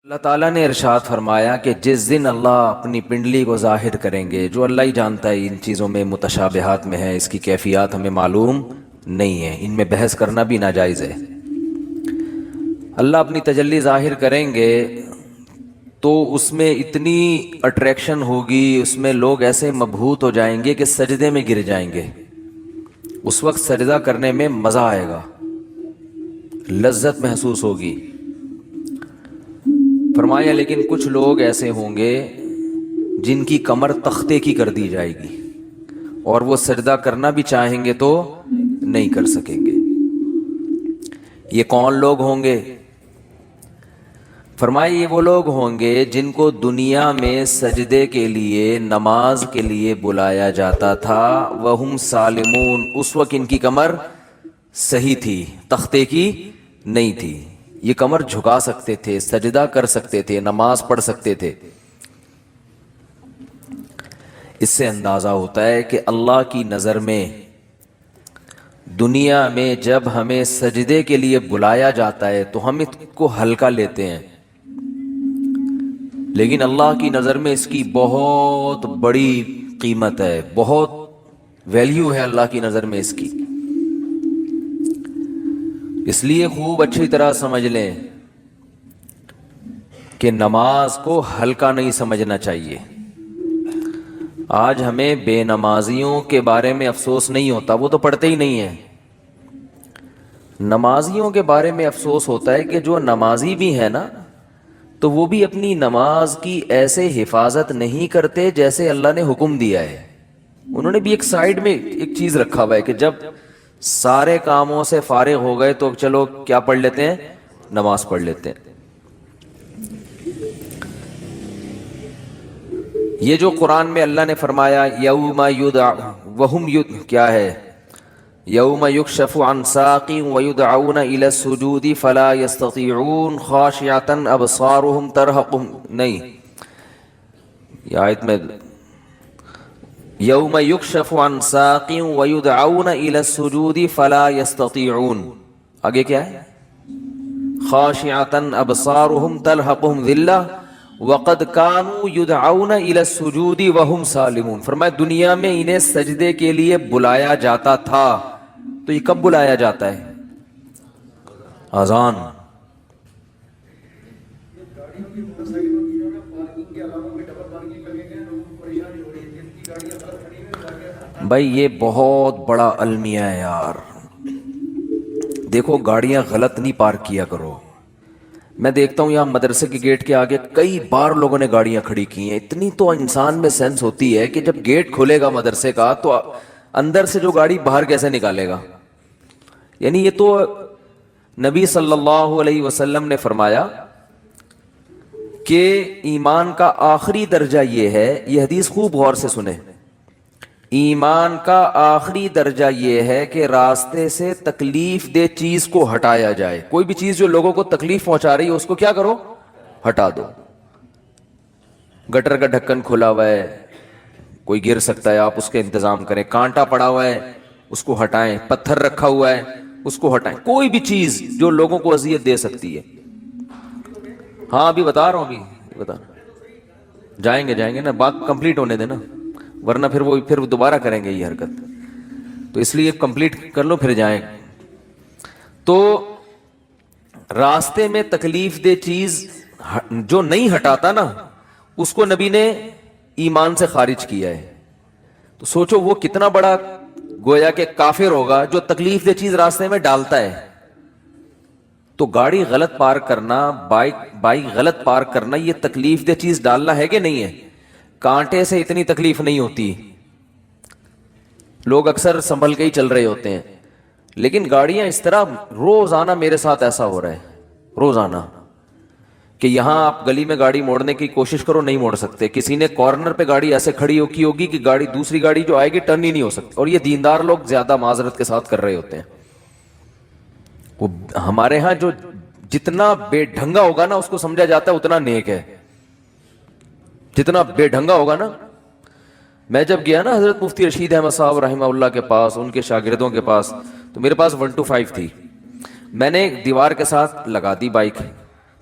اللہ تعالیٰ نے ارشاد فرمایا کہ جس دن اللہ اپنی پنڈلی کو ظاہر کریں گے، جو اللہ ہی جانتا ہے ان چیزوں میں متشابہات میں ہے، اس کی کیفیات ہمیں معلوم نہیں ہے، ان میں بحث کرنا بھی ناجائز ہے۔ اللہ اپنی تجلی ظاہر کریں گے تو اس میں اتنی اٹریکشن ہوگی، اس میں لوگ ایسے مبہوت ہو جائیں گے کہ سجدے میں گر جائیں گے۔ اس وقت سجدہ کرنے میں مزہ آئے گا، لذت محسوس ہوگی۔ فرمایا لیکن کچھ لوگ ایسے ہوں گے جن کی کمر تختے کی کر دی جائے گی اور وہ سجدہ کرنا بھی چاہیں گے تو نہیں کر سکیں گے۔ یہ کون لوگ ہوں گے؟ فرمایا یہ وہ لوگ ہوں گے جن کو دنیا میں سجدے کے لیے، نماز کے لیے بلایا جاتا تھا، وہم سالمون، اس وقت ان کی کمر صحیح تھی، تختے کی نہیں تھی، یہ کمر جھکا سکتے تھے، سجدہ کر سکتے تھے، نماز پڑھ سکتے تھے۔ اس سے اندازہ ہوتا ہے کہ اللہ کی نظر میں دنیا میں جب ہمیں سجدے کے لیے بلایا جاتا ہے تو ہم اس کو ہلکا لیتے ہیں، لیکن اللہ کی نظر میں اس کی بہت بڑی قیمت ہے، بہت ویلیو ہے اللہ کی نظر میں اس کی۔ اس لیے خوب اچھی طرح سمجھ لیں کہ نماز کو ہلکا نہیں سمجھنا چاہیے۔ آج ہمیں بے نمازیوں کے بارے میں افسوس نہیں ہوتا، وہ تو پڑھتے ہی نہیں ہیں۔ نمازیوں کے بارے میں افسوس ہوتا ہے کہ جو نمازی بھی ہے نا، تو وہ بھی اپنی نماز کی ایسے حفاظت نہیں کرتے جیسے اللہ نے حکم دیا ہے۔ انہوں نے بھی ایک سائیڈ میں ایک چیز رکھا ہوا ہے کہ جب سارے کاموں سے فارغ ہو گئے تو چلو کیا پڑھ لیتے ہیں؟ نماز پڑھ لیتے ہیں۔ یہ جو قرآن میں اللہ نے فرمایا یوم یدع وہم کیا ہے؟ یوم یکشف عن ساق ویدعون الی السجود فلا یستطیعون خاشعۃ ابصارهم ترہقهم، نہیں، یہ آیت میں یوم یکشف عن ساق ویدعون الی السجود فلا یستطیعون، آگے کیا ہے؟ خاشعۃ ابصارهم ترہقهم ذلہ وقد كانوا يدعون الى السجود وهم سالمون۔ فرمایا دنیا میں انہیں سجدے کے لیے بلایا جاتا تھا، تو یہ کب بلایا جاتا ہے؟ اذان۔ بھائی یہ بہت بڑا المیہ ہے یار، دیکھو گاڑیاں غلط نہیں پارک کیا کرو۔ میں دیکھتا ہوں یہاں مدرسے کے گیٹ کے آگے کئی بار لوگوں نے گاڑیاں کھڑی کی ہیں۔ اتنی تو انسان میں سینس ہوتی ہے کہ جب گیٹ کھولے گا مدرسے کا تو اندر سے جو گاڑی باہر کیسے نکالے گا؟ یعنی یہ تو نبی صلی اللہ علیہ وسلم نے فرمایا کہ ایمان کا آخری درجہ یہ ہے، یہ حدیث خوب غور سے سنیں، ایمان کا آخری درجہ یہ ہے کہ راستے سے تکلیف دہ چیز کو ہٹایا جائے۔ کوئی بھی چیز جو لوگوں کو تکلیف پہنچا رہی ہے اس کو کیا کرو؟ ہٹا دو۔ گٹر کا ڈھکن کھلا ہوا ہے، کوئی گر سکتا ہے، آپ اس کا انتظام کریں۔ کانٹا پڑا ہوا ہے اس کو ہٹائیں، پتھر رکھا ہوا ہے اس کو ہٹائیں، کوئی بھی چیز جو لوگوں کو اذیت دے سکتی ہے۔ ہاں ابھی بتا رہا ہوں، ابھی بتا جائیں گے نا، بات کمپلیٹ ہونے دینا، ورنہ پھر وہ دوبارہ کریں گے یہ حرکت، تو اس لیے کمپلیٹ کر لو پھر جائیں۔ تو راستے میں تکلیف دہ چیز جو نہیں ہٹاتا نا، اس کو نبی نے ایمان سے خارج کیا ہے۔ تو سوچو وہ کتنا بڑا گویا کہ کافر ہوگا جو تکلیف دہ چیز راستے میں ڈالتا ہے۔ تو گاڑی غلط پارک کرنا، بائک غلط پارک کرنا، یہ تکلیف دہ چیز ڈالنا ہے کہ نہیں ہے؟ کانٹے سے اتنی تکلیف نہیں ہوتی، لوگ اکثر سنبھل کے ہی چل رہے ہوتے ہیں، لیکن گاڑیاں اس طرح، روزانہ میرے ساتھ ایسا ہو رہا ہے، روزانہ، کہ یہاں آپ گلی میں گاڑی موڑنے کی کوشش کرو نہیں موڑ سکتے، کسی نے کارنر پہ گاڑی ایسے کھڑی کی ہوگی کہ گاڑی دوسری گاڑی جو آئے گی ٹرن ہی نہیں ہو سکتی، اور یہ دیندار لوگ زیادہ معذرت کے ساتھ کر رہے ہوتے ہیں۔ وہ ہمارے ہاں جو جتنا بے ڈھنگا ہوگا نا اس کو سمجھا جاتا ہے اتنا نیک ہے، جتنا بے ڈھنگا ہوگا نا۔ میں جب گیا نا حضرت مفتی رشید احمد صاحب رحمہ اللہ کے پاس، ان کے شاگردوں کے پاس، تو میرے پاس 125 تھی، میں نے دیوار کے ساتھ لگا دی بائک،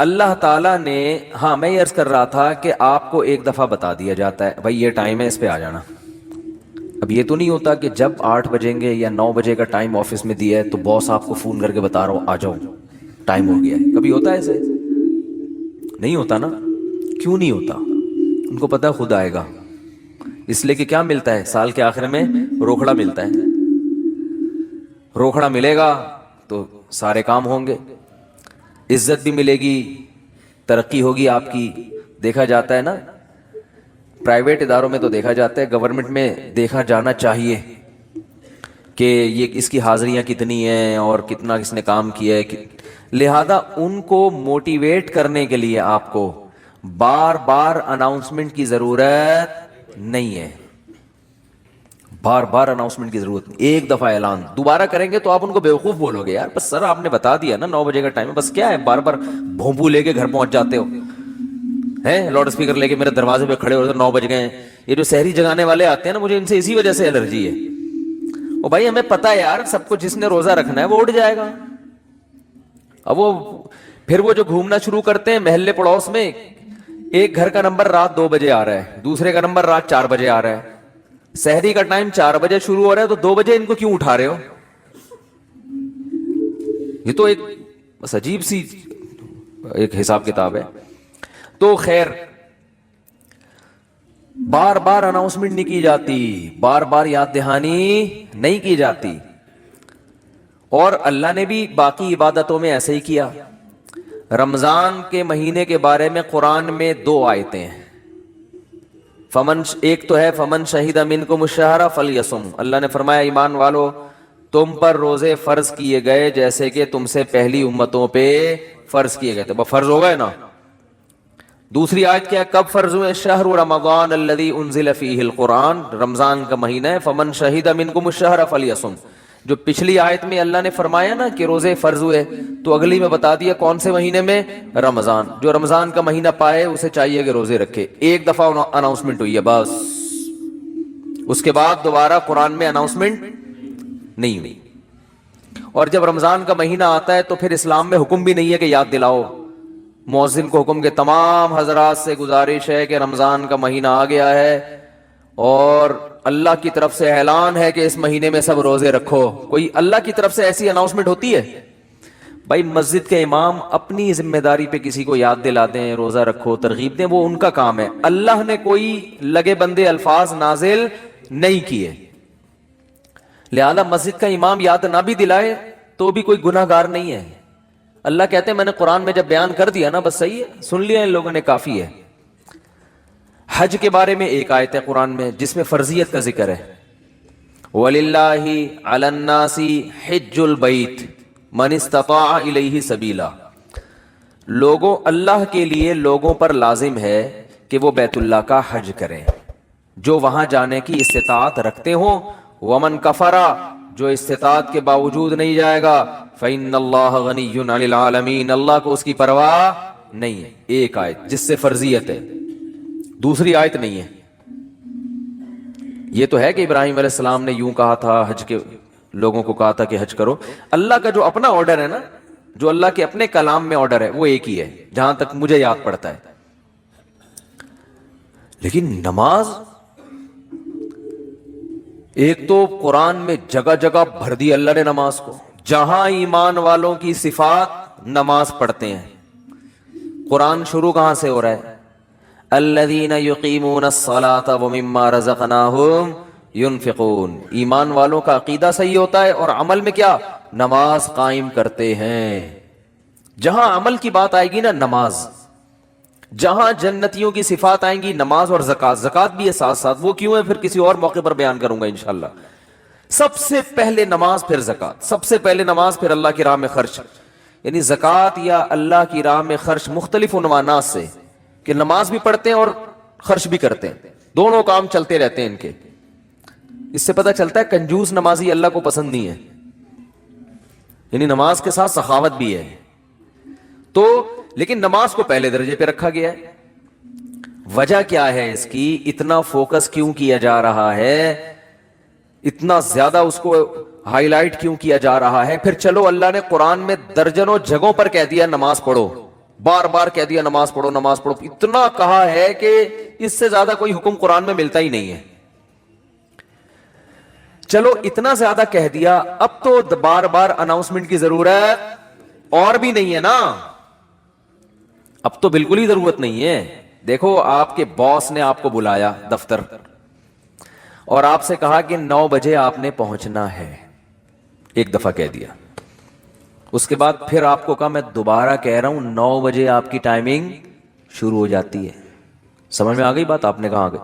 اللہ تعالیٰ نے، ہاں میں یہ عرض کر رہا تھا کہ آپ کو ایک دفعہ بتا دیا جاتا ہے بھائی یہ ٹائم ہے اس پہ آ جانا. اب یہ تو نہیں ہوتا کہ جب 8 بجیں گے یا 9 بجے کا ٹائم آفس میں دیا ہے تو باس آپ کو فون کر کے بتا رہا ہوں آ جاؤ ٹائم ہو گیا ہے. کبھی ہوتا ہے ایسے؟ نہیں ہوتا نا. کیوں نہیں ہوتا؟ ان کو پتا خود آئے گا. اس لیے کہ کیا ملتا ہے سال کے آخر میں؟ روکھڑا ملتا ہے. روکھڑا ملے گا تو سارے کام ہوں گے، عزت بھی ملے گی، ترقی ہوگی آپ کی. دیکھا جاتا ہے نا پرائیویٹ اداروں میں، تو دیکھا جاتا ہے، گورنمنٹ میں دیکھا جانا چاہیے کہ یہ اس کی حاضریاں کتنی ہیں اور کتنا کس نے کام کیا ہے. لہذا ان کو موٹیویٹ کرنے کے لیے آپ کو بار بار اناؤنسمنٹ کی ضرورت نہیں ہے. بار بار اناؤنسمنٹ کی ضرورت نہیں. ایک دفعہ اعلان دوبارہ کریں گے تو آپ ان کو بیوقوف بولو گے، یار بس سر آپ نے بتا دیا نا 9 بجے کا ٹائم ہے، بس کیا ہے بار بار بھونپو لے کے گھر پہنچ جاتے ہو ہیں، لاؤڈ اسپیکر لے کے میرے دروازے پہ کھڑے ہوتے 9 بج گئے ہیں. یہ جو سحری جگانے والے آتے ہیں نا، مجھے ان سے اسی وجہ سے الرجی ہے. اور بھائی ہمیں پتا ہے یار سب کو جس نے روزہ رکھنا ہے وہ اٹھ جائے گا. اب وہ پھر وہ جو گھومنا شروع کرتے ہیں محلے پڑوس میں، ایک گھر کا نمبر رات 2 بجے آ رہا ہے، دوسرے کا نمبر رات 4 بجے آ رہا ہے. سحری کا ٹائم 4 بجے شروع ہو رہا ہے تو 2 بجے ان کو کیوں اٹھا رہے ہو؟ یہ تو ایک بس عجیب سی ایک حساب کتاب ہے. تو خیر بار بار اناؤنسمنٹ نہیں کی جاتی، بار بار یاد دہانی نہیں کی جاتی. اور اللہ نے بھی باقی عبادتوں میں ایسے ہی کیا. رمضان کے مہینے کے بارے میں قرآن میں 2 آیتیں ہیں. ایک تو ہے فمن شہید منکم الشہر فلیصم. اللہ نے فرمایا ایمان والو تم پر روزے فرض کیے گئے جیسے کہ تم سے پہلی امتوں پہ فرض کیے گئے تھے. فرض ہو گئے نا. دوسری آیت کیا ہے؟ کب فرض ہوئے؟ شہر رمضان الذی انزل فیہ القرآن. رمضان کا مہینہ ہے. فمن شہید منکم الشہر فلیصم. جو پچھلی آیت میں اللہ نے فرمایا نا کہ روزے فرض ہوئے، تو اگلی میں بتا دیا کون سے مہینے میں؟ رمضان. جو رمضان کا مہینہ پائے اسے چاہیے کہ روزے رکھے. ایک دفعہ اناؤنسمنٹ ہوئی ہے بس، اس کے بعد دوبارہ قرآن میں اناؤنسمنٹ نہیں ہوئی. اور جب رمضان کا مہینہ آتا ہے تو پھر اسلام میں حکم بھی نہیں ہے کہ یاد دلاؤ. مؤذن کو حکم کے تمام حضرات سے گزارش ہے کہ رمضان کا مہینہ آ گیا ہے اور اللہ کی طرف سے اعلان ہے کہ اس مہینے میں سب روزے رکھو. کوئی اللہ کی طرف سے ایسی اناؤنسمنٹ ہوتی ہے؟ بھائی مسجد کے امام اپنی ذمہ داری پہ کسی کو یاد دلا دیں روزہ رکھو، ترغیب دیں، وہ ان کا کام ہے. اللہ نے کوئی لگے بندے الفاظ نازل نہیں کیے. لہذا مسجد کا امام یاد نہ بھی دلائے تو بھی کوئی گناہ گار نہیں ہے. اللہ کہتے ہیں میں نے قرآن میں جب بیان کر دیا نا بس صحیح ہے، سن لیا ان لوگوں نے، کافی ہے. حج کے بارے میں ایک آیت ہے قرآن میں جس میں فرضیت کا ذکر ہے. وَلِلَّهِ عَلَى النَّاسِ حِجُّ الْبَيْتِ مَنِ اسْتَطَاعَ إِلَيْهِ سَبِيلًا. لوگوں، اللہ کے لیے لوگوں پر لازم ہے کہ وہ بیت اللہ کا حج کریں جو وہاں جانے کی استطاعت رکھتے ہوں. وَمَنْ كَفَرَ، جو استطاعت کے باوجود نہیں جائے گا، فَإِنَّ اللَّهَ غَنِيٌّ عَنِ الْعَالَمِينَ، اللہ کو اس کی پرواہ نہیں ہے. ایک آیت جس سے فرضیت ہے، دوسری آیت نہیں ہے. یہ تو ہے کہ ابراہیم علیہ السلام نے یوں کہا تھا، حج کے لوگوں کو کہا تھا کہ حج کرو. اللہ کا جو اپنا آرڈر ہے نا، جو اللہ کے اپنے کلام میں آرڈر ہے وہ ایک ہی ہے جہاں تک مجھے یاد پڑتا ہے. لیکن نماز ایک تو قرآن میں جگہ جگہ بھر دی اللہ نے نماز کو. جہاں ایمان والوں کی صفات نماز پڑھتے ہیں. قرآن شروع کہاں سے ہو رہا ہے؟ الذین یقیمون الصلاۃ ومما رزقناہم ينفقون. ایمان والوں کا عقیدہ صحیح ہوتا ہے اور عمل میں کیا؟ نماز قائم کرتے ہیں. جہاں عمل کی بات آئے گی نا نماز، جہاں جنتیوں کی صفات آئیں گی نماز اور زکوٰۃ. زکوٰۃ بھی ہے ساتھ ساتھ، وہ کیوں ہے پھر کسی اور موقع پر بیان کروں گا انشاءاللہ. سب سے پہلے نماز پھر زکوٰۃ، سب سے پہلے نماز پھر اللہ کی راہ میں خرچ. یعنی زکوٰۃ یا اللہ کی راہ میں خرچ مختلف عنوانات سے، کہ نماز بھی پڑھتے ہیں اور خرچ بھی کرتے ہیں، دونوں کام چلتے رہتے ہیں ان کے. اس سے پتہ چلتا ہے کنجوس نمازی اللہ کو پسند نہیں ہے. یعنی نماز کے ساتھ سخاوت بھی ہے. تو لیکن نماز کو پہلے درجے پہ رکھا گیا ہے. وجہ کیا ہے اس کی؟ اتنا فوکس کیوں کیا جا رہا ہے؟ اتنا زیادہ اس کو ہائی لائٹ کیوں کیا جا رہا ہے؟ پھر چلو اللہ نے قرآن میں درجنوں جگہوں پر کہہ دیا نماز پڑھو، بار بار کہہ دیا نماز پڑھو نماز پڑھو، اتنا کہا ہے کہ اس سے زیادہ کوئی حکم قرآن میں ملتا ہی نہیں ہے. چلو اتنا زیادہ کہہ دیا، اب تو بار بار اناؤنسمنٹ کی ضرورت اور بھی نہیں ہے نا، اب تو بالکل ہی ضرورت نہیں ہے. دیکھو آپ کے باس نے آپ کو بلایا دفتر اور آپ سے کہا کہ 9 بجے آپ نے پہنچنا ہے، ایک دفعہ کہہ دیا. اس کے بعد پھر آپ کو کہا میں دوبارہ کہہ رہا ہوں 9 بجے آپ کی ٹائمنگ شروع ہو جاتی ہے. سمجھ میں آ گئی بات؟ آپ نے کہا آ گئی.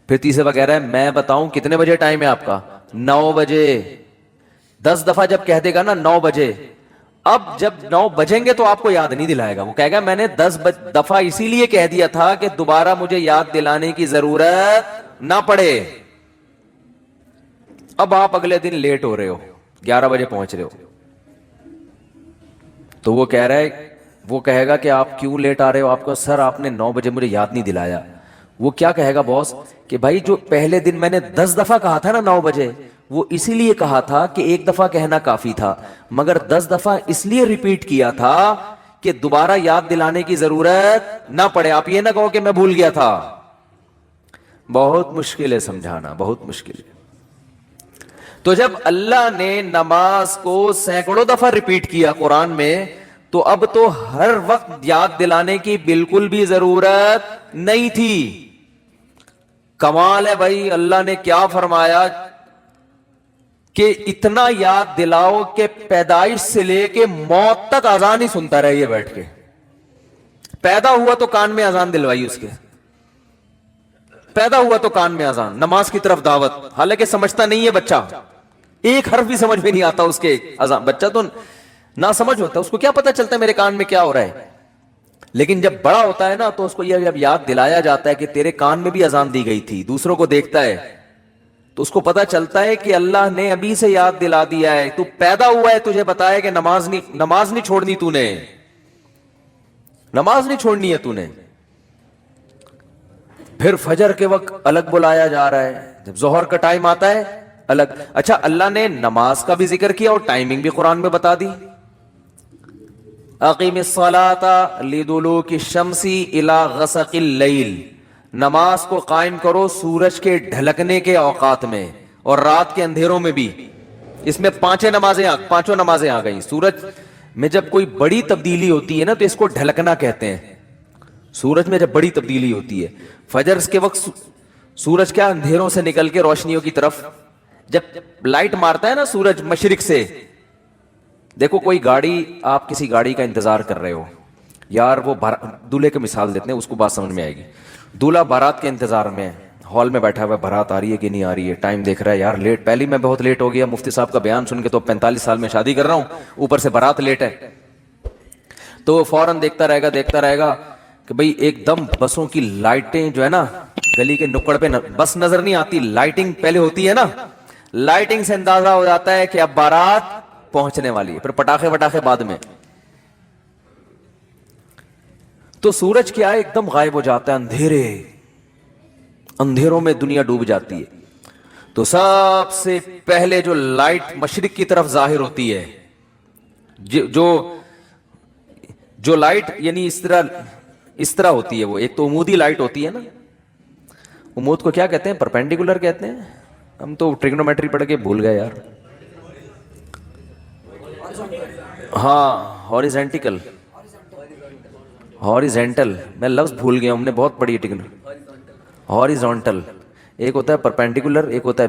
پھر تیسرے بار کہہ رہا ہے میں بتاؤں کتنے بجے ٹائم ہے آپ کا؟ 9 بجے. 10 دفعہ جب کہہ دے گا نا 9 بجے، اب جب 9 بجیں گے تو آپ کو یاد نہیں دلائے گا، وہ کہے گا میں نے 10 دفعہ اسی لیے کہہ دیا تھا کہ دوبارہ مجھے یاد دلانے کی ضرورت نہ پڑے. اب آپ اگلے دن لیٹ ہو رہے ہو، 11 بجے پہنچ رہے ہو، تو وہ کہہ رہا ہے، وہ کہے گا کہ آپ کیوں لیٹ آ رہے ہو؟ آپ کو سر آپ نے 9 بجے مجھے یاد نہیں دلایا. وہ کیا کہے گا باس کہ بھائی جو پہلے دن میں نے 10 دفعہ کہا تھا نا 9 بجے، وہ اسی لیے کہا تھا کہ ایک دفعہ کہنا کافی تھا، مگر 10 دفعہ اس لیے ریپیٹ کیا تھا کہ دوبارہ یاد دلانے کی ضرورت نہ پڑے. آپ یہ نہ کہو کہ میں بھول گیا تھا. بہت مشکل ہے سمجھانا، بہت مشکل ہے. تو جب اللہ نے نماز کو سینکڑوں دفعہ ریپیٹ کیا قرآن میں، تو اب تو ہر وقت یاد دلانے کی بالکل بھی ضرورت نہیں تھی. کمال ہے بھائی، اللہ نے کیا فرمایا کہ اتنا یاد دلاؤ کہ پیدائش سے لے کے موت تک اذان ہی سنتا رہے یہ بیٹھ کے. پیدا ہوا تو کان میں اذان دلوائی اس کے، پیدا ہوا تو کان میں اذان، نماز کی طرف دعوت، حالانکہ سمجھتا نہیں ہے بچہ، ایک حرف بھی سمجھ میں نہیں آتا اس کے اذان. بچہ تو نہ سمجھ ہوتا ہے، اس کو کیا پتا چلتا ہے میرے کان میں کیا ہو رہا ہے. لیکن جب بڑا ہوتا ہے نا تو اس کو یہ جب یاد دلایا جاتا ہے کہ تیرے کان میں بھی اذان دی گئی تھی، دوسروں کو دیکھتا ہے تو اس کو پتا چلتا ہے کہ اللہ نے ابھی سے یاد دلا دیا ہے. تو پیدا ہوا ہے تجھے بتایا کہ نماز نہیں چھوڑنی، تو نے نماز نہیں چھوڑنی ہے تو نے. پھر فجر کے وقت الگ بلایا جا رہا ہے، جب ظہر کا ٹائم آتا ہے الگ. اچھا اللہ نے نماز کا بھی ذکر کیا اور ٹائمنگ بھی قرآن میں بتا دی. اقیم الصلاۃ لدلوک الشمس الی غسق اللیل، نماز کو قائم کرو سورج کے ڈھلکنے کے اوقات میں اور رات کے اندھیروں میں بھی. اس میں پانچوں نمازیں آ گئی. سورج میں جب کوئی بڑی تبدیلی ہوتی ہے نا تو اس کو ڈھلکنا کہتے ہیں. سورج میں جب بڑی تبدیلی ہوتی ہے، فجر کے وقت سورج کیا اندھیروں سے نکل کے روشنیوں کی طرف، جب لائٹ مارتا ہے نا سورج مشرق سے. دیکھو کوئی گاڑی، آپ کسی گاڑی کا انتظار کر رہے ہو یار، وہ دولہے کی مثال دیتے ہیں، اس کو بات سمجھ میں آئے گی. دولہا بارات کے انتظار میں ہال میں بیٹھا ہوا ہے، بارات آ رہی ہے کہ نہیں آ رہی ہے، ٹائم دیکھ رہا ہے یار لیٹ، پہلی میں بہت لیٹ ہو گیا، مفتی صاحب کا بیان سن کے تو 45 سال میں شادی کر رہا ہوں، اوپر سے بارات لیٹ ہے. تو وہ فوراً دیکھتا رہے گا کہ بھئی ایک دم بسوں کی لائٹیں جو ہے نا گلی کے نکڑ پہ بس نظر نہیں آتی، لائٹنگ پہلے ہوتی ہے نا، لائٹنگ سے اندازہ ہو جاتا ہے کہ اب بارات پہنچنے والی ہے. پھر پٹاخے بعد میں. تو سورج کیا ہے ایک دم غائب ہو جاتا ہے، اندھیروں میں دنیا ڈوب جاتی ہے. تو سب سے پہلے جو لائٹ مشرق کی طرف ظاہر ہوتی ہے، جو لائٹ یعنی اس طرح ہوتی ہے، وہ ایک تو عمودی لائٹ ہوتی ہے نا. عمود کو کیا کہتے ہیں؟ پرپینڈیکولر کہتے ہیں. ہم تو ٹریگنومیٹری پڑھ کے بھول گئے یار. ہاں ہاریزنٹل میں لفظ بھول گیا، ہم نے بہت پڑھی ہے. ہاریزونٹل ایک ہوتا ہے پرپینڈیکولر، ایک ہوتا ہے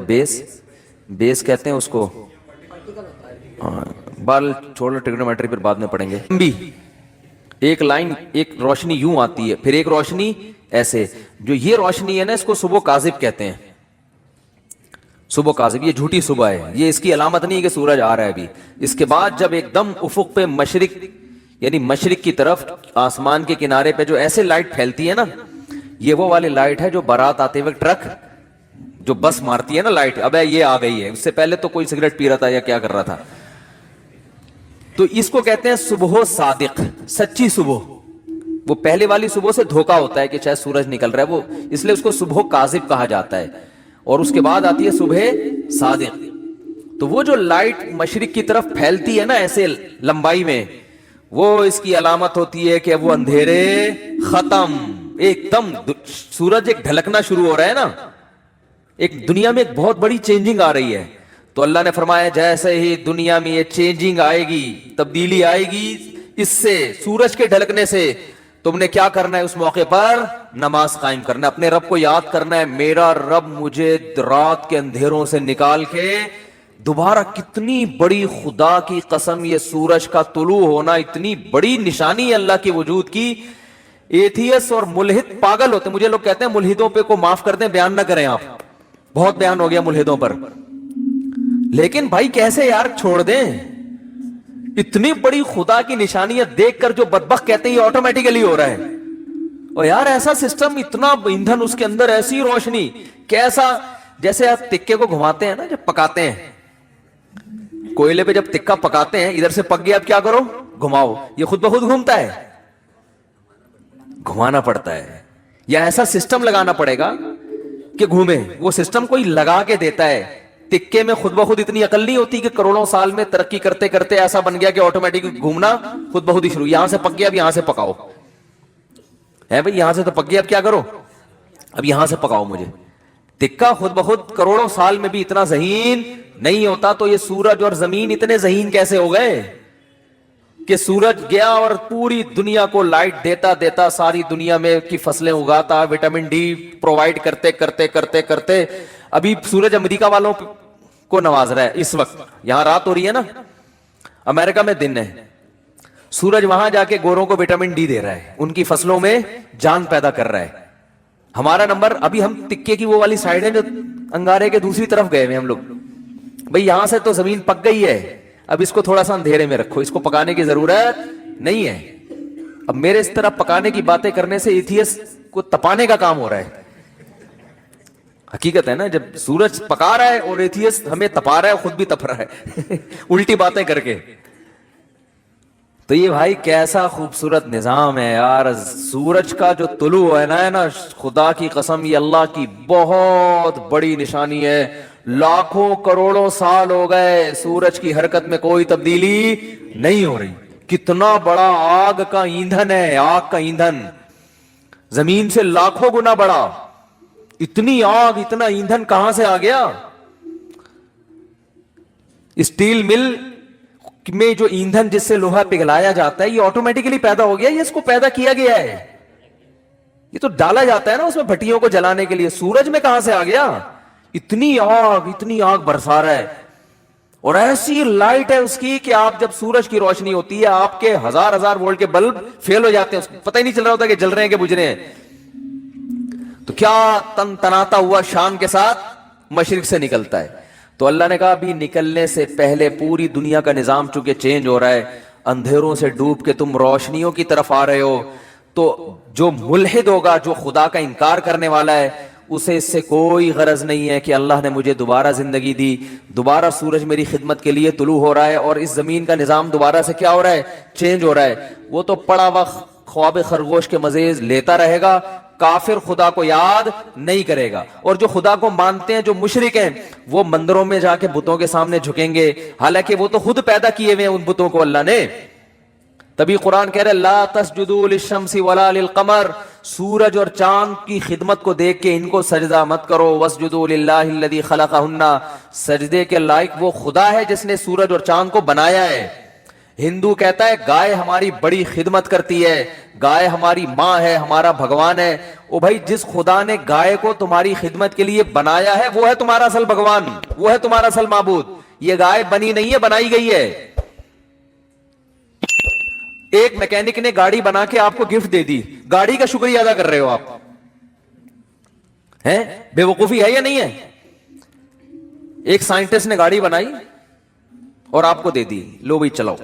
بیس کہتے ہیں اس کو. بال چھوڑو، ٹریگنومیٹری پھر بعد میں پڑھیں گے. ایک لائن، ایک روشنی یوں آتی ہے، پھر ایک روشنی ایسے. جو یہ روشنی ہے نا اس کو صبح کاذب کہتے ہیں. صبح کاذب، یہ جھوٹی صبح ہے، یہ اس کی علامت نہیں ہے کہ سورج آ رہا ہے ابھی. اس کے بعد جب ایک دم افق پہ مشرق یعنی مشرق کی طرف آسمان کے کنارے پہ جو ایسے لائٹ پھیلتی ہے نا، یہ وہ والی لائٹ ہے جو بارات آتے وقت ٹرک جو بس مارتی ہے نا لائٹ، اب یہ آ گئی ہے. اس سے پہلے تو کوئی سگریٹ پی رہا تھا یا کیا کر رہا تھا. تو اس کو کہتے ہیں صبح صادق، سچی صبح. وہ پہلے والی صبح سے دھوکا ہوتا ہے کہ شاید سورج نکل رہا ہے، وہ اس لیے اس کو صبح کاذب کہا جاتا ہے. اور اس کے بعد آتی ہے صبح صادق. تو وہ جو لائٹ مشرق کی طرف پھیلتی ہے نا ایسے لمبائی میں، وہ اس کی علامت ہوتی ہے کہ وہ اندھیرے ختم، ایک دم سورج ایک ڈھلکنا شروع ہو رہا ہے نا، ایک دنیا میں ایک بہت بڑی چینجنگ آ رہی ہے. تو اللہ نے فرمایا جیسے ہی دنیا میں یہ چینجنگ آئے گی، تبدیلی آئے گی اس سے، سورج کے ڈھلکنے سے، تم نے کیا کرنا ہے اس موقع پر؟ نماز قائم کرنا ہے، اپنے رب کو یاد کرنا ہے، میرا رب مجھے رات کے اندھیروں سے نکال کے دوبارہ. کتنی بڑی خدا کی قسم، یہ سورج کا طلوع ہونا اتنی بڑی نشانی ہے اللہ کے وجود کی. ایتھیس اور ملحد پاگل ہوتے ہیں. مجھے لوگ کہتے ہیں ملحدوں پہ کو معاف کر دیں، بیان نہ کریں آپ، بہت بیان ہو گیا ملحدوں پر. لیکن بھائی کیسے یار چھوڑ دیں؟ اتنی بڑی خدا کی نشانیاں دیکھ کر جو بدبخت کہتے ہیں یہ آٹومیٹیکلی ہو رہا ہے. اور یار ایسا سسٹم، اتنا ایندھن اس کے اندر، ایسی روشنی، کیسا جیسے آپ تکے کو گھماتے ہیں نا جب پکاتے ہیں، کوئلے پہ جب تکا پکاتے ہیں، ادھر سے پک گیا اب کیا کرو؟ گھماؤ، یہ خود بخود گھومتا ہے؟ گھمانا پڑتا ہے، یا ایسا سسٹم لگانا پڑے گا کہ گھومے. وہ سسٹم کوئی لگا کے دیتا ہے. تکے میں خود بخود اتنی عقل نہیں ہوتی کہ کروڑوں سال میں ترقی کرتے کرتے ایسا بن گیا کہ آٹومیٹک گھومنا خود بخود ہی شروع. یہاں سے پک گیا اب یہاں سے پکاؤ ہے بھائی، یہاں سے تو پک گیا اب کیا کرو؟ اب یہاں سے پکاؤ مجھے. تکا خود بخود کروڑوں سال میں بھی اتنا ذہین نہیں ہوتا. تو یہ سورج اور زمین اتنے ذہین کیسے ہو گئے کہ سورج گیا اور پوری دنیا کو لائٹ دیتا دیتا ساری دنیا میں کی فصلیں اگاتا، وٹامن ڈی پرووائڈ کرتے کرتے کرتے کرتے ابھی سورج امریکہ والوں کو نواز رہا ہے. اس وقت یہاں رات ہو رہی ہے نا، امریکہ میں دن ہے. سورج وہاں جا کے گوروں کو وٹامن ڈی دے رہا ہے، ان کی فصلوں میں جان پیدا کر رہا ہے. ہمارا نمبر، ابھی ہم تکے کی وہ والی سائڈ ہے جو انگارے کے دوسری طرف گئے ہوئے ہم لوگ. بھئی یہاں سے تو زمین پک گئی ہے، اب اس کو تھوڑا سا اندھیرے میں رکھو، اس کو پکانے کی ضرورت نہیں ہے. اب میرے اس طرح پکانے کی باتیں کرنے سے ایتھیس کو تپانے کا کام ہو رہا ہے. حقیقت ہے نا، جب سورج پکا رہا ہے اور ایتھیس ہمیں تپا رہا ہے، خود بھی تپ رہا ہے الٹی باتیں کر کے. تو یہ بھائی کیسا خوبصورت نظام ہے یار. سورج کا جو طلوع ہے نا خدا کی قسم یہ اللہ کی بہت بڑی نشانی ہے. لاکھوں کروڑوں سال ہو گئے سورج کی حرکت میں کوئی تبدیلی نہیں ہو رہی. کتنا بڑا آگ کا ایندھن ہے، آگ کا ایندھن زمین سے لاکھوں گنا بڑا. اتنی آگ، اتنا ایندھن کہاں سے آ گیا؟ اسٹیل مل میں جو ایندھن جس سے لوہا پگھلایا جاتا ہے یہ آٹومیٹکلی پیدا ہو گیا، یہ اس کو پیدا کیا گیا ہے. یہ تو ڈالا جاتا ہے نا اس میں بھٹیوں کو جلانے کے لیے. سورج میں کہاں سے آ گیا؟ اتنی آگ برسا رہا ہے. اور ایسی لائٹ ہے اس کی کہ آپ جب سورج کی روشنی ہوتی ہے آپ کے ہزار وولٹ کے بلب فیل ہو جاتے ہیں، اس کو پتہ ہی نہیں چل رہا ہوتا کہ جل رہے ہیں کہ بجھ رہے ہیں. تو کیا تن تناتا ہوا شام کے ساتھ مشرق سے نکلتا ہے. تو اللہ نے کہا ابھی نکلنے سے پہلے پوری دنیا کا نظام چونکہ چینج ہو رہا ہے، اندھیروں سے ڈوب کے تم روشنیوں کی طرف آ رہے ہو. تو جو ملحد ہوگا، جو خدا کا انکار کرنے والا ہے، اسے اس سے کوئی غرض نہیں ہے کہ اللہ نے مجھے دوبارہ زندگی دی، دوبارہ سورج میری خدمت کے لیے طلوع ہو رہا ہے اور اس زمین کا نظام دوبارہ سے کیا ہو رہا ہے؟ چینج ہو رہا ہے. وہ تو پڑا وقت خواب خرگوش کے مزے لیتا رہے گا. کافر خدا کو یاد نہیں کرے گا. اور جو خدا کو مانتے ہیں، جو مشرک ہیں، وہ مندروں میں جا کے بتوں کے سامنے جھکیں گے، حالانکہ وہ تو خود پیدا کیے ہوئے ہیں ان بتوں کو اللہ نے. تبھی قرآن کہہ رہے لا تسجدوا للشمس ولا للقمر، سورج اور چاند کی خدمت کو دیکھ کے ان کو سجدہ مت کرو. واسجدوا للہ الذی خلقہن، سجدے کے لائق وہ خدا ہے جس نے سورج اور چاند کو بنایا ہے. ہندو کہتا ہے گائے ہماری بڑی خدمت کرتی ہے، گائے ہماری ماں ہے، ہمارا بھگوان ہے. او بھائی جس خدا نے گائے کو تمہاری خدمت کے لیے بنایا ہے وہ ہے تمہارا اصل بھگوان، وہ ہے تمہارا اصل معبود. یہ گائے بنی نہیں ہے، بنائی گئی ہے. ایک میکینک نے گاڑی بنا کے آپ کو گفٹ دے دی، گاڑی کا شکریہ ادا کر رہے ہو آپ ہیں؟ بے وقوفی ہے یا نہیں ہے؟ ایک سائنٹسٹ نے گاڑی بنائی اور آپ کو دے دی، لو بھائی چلاؤ.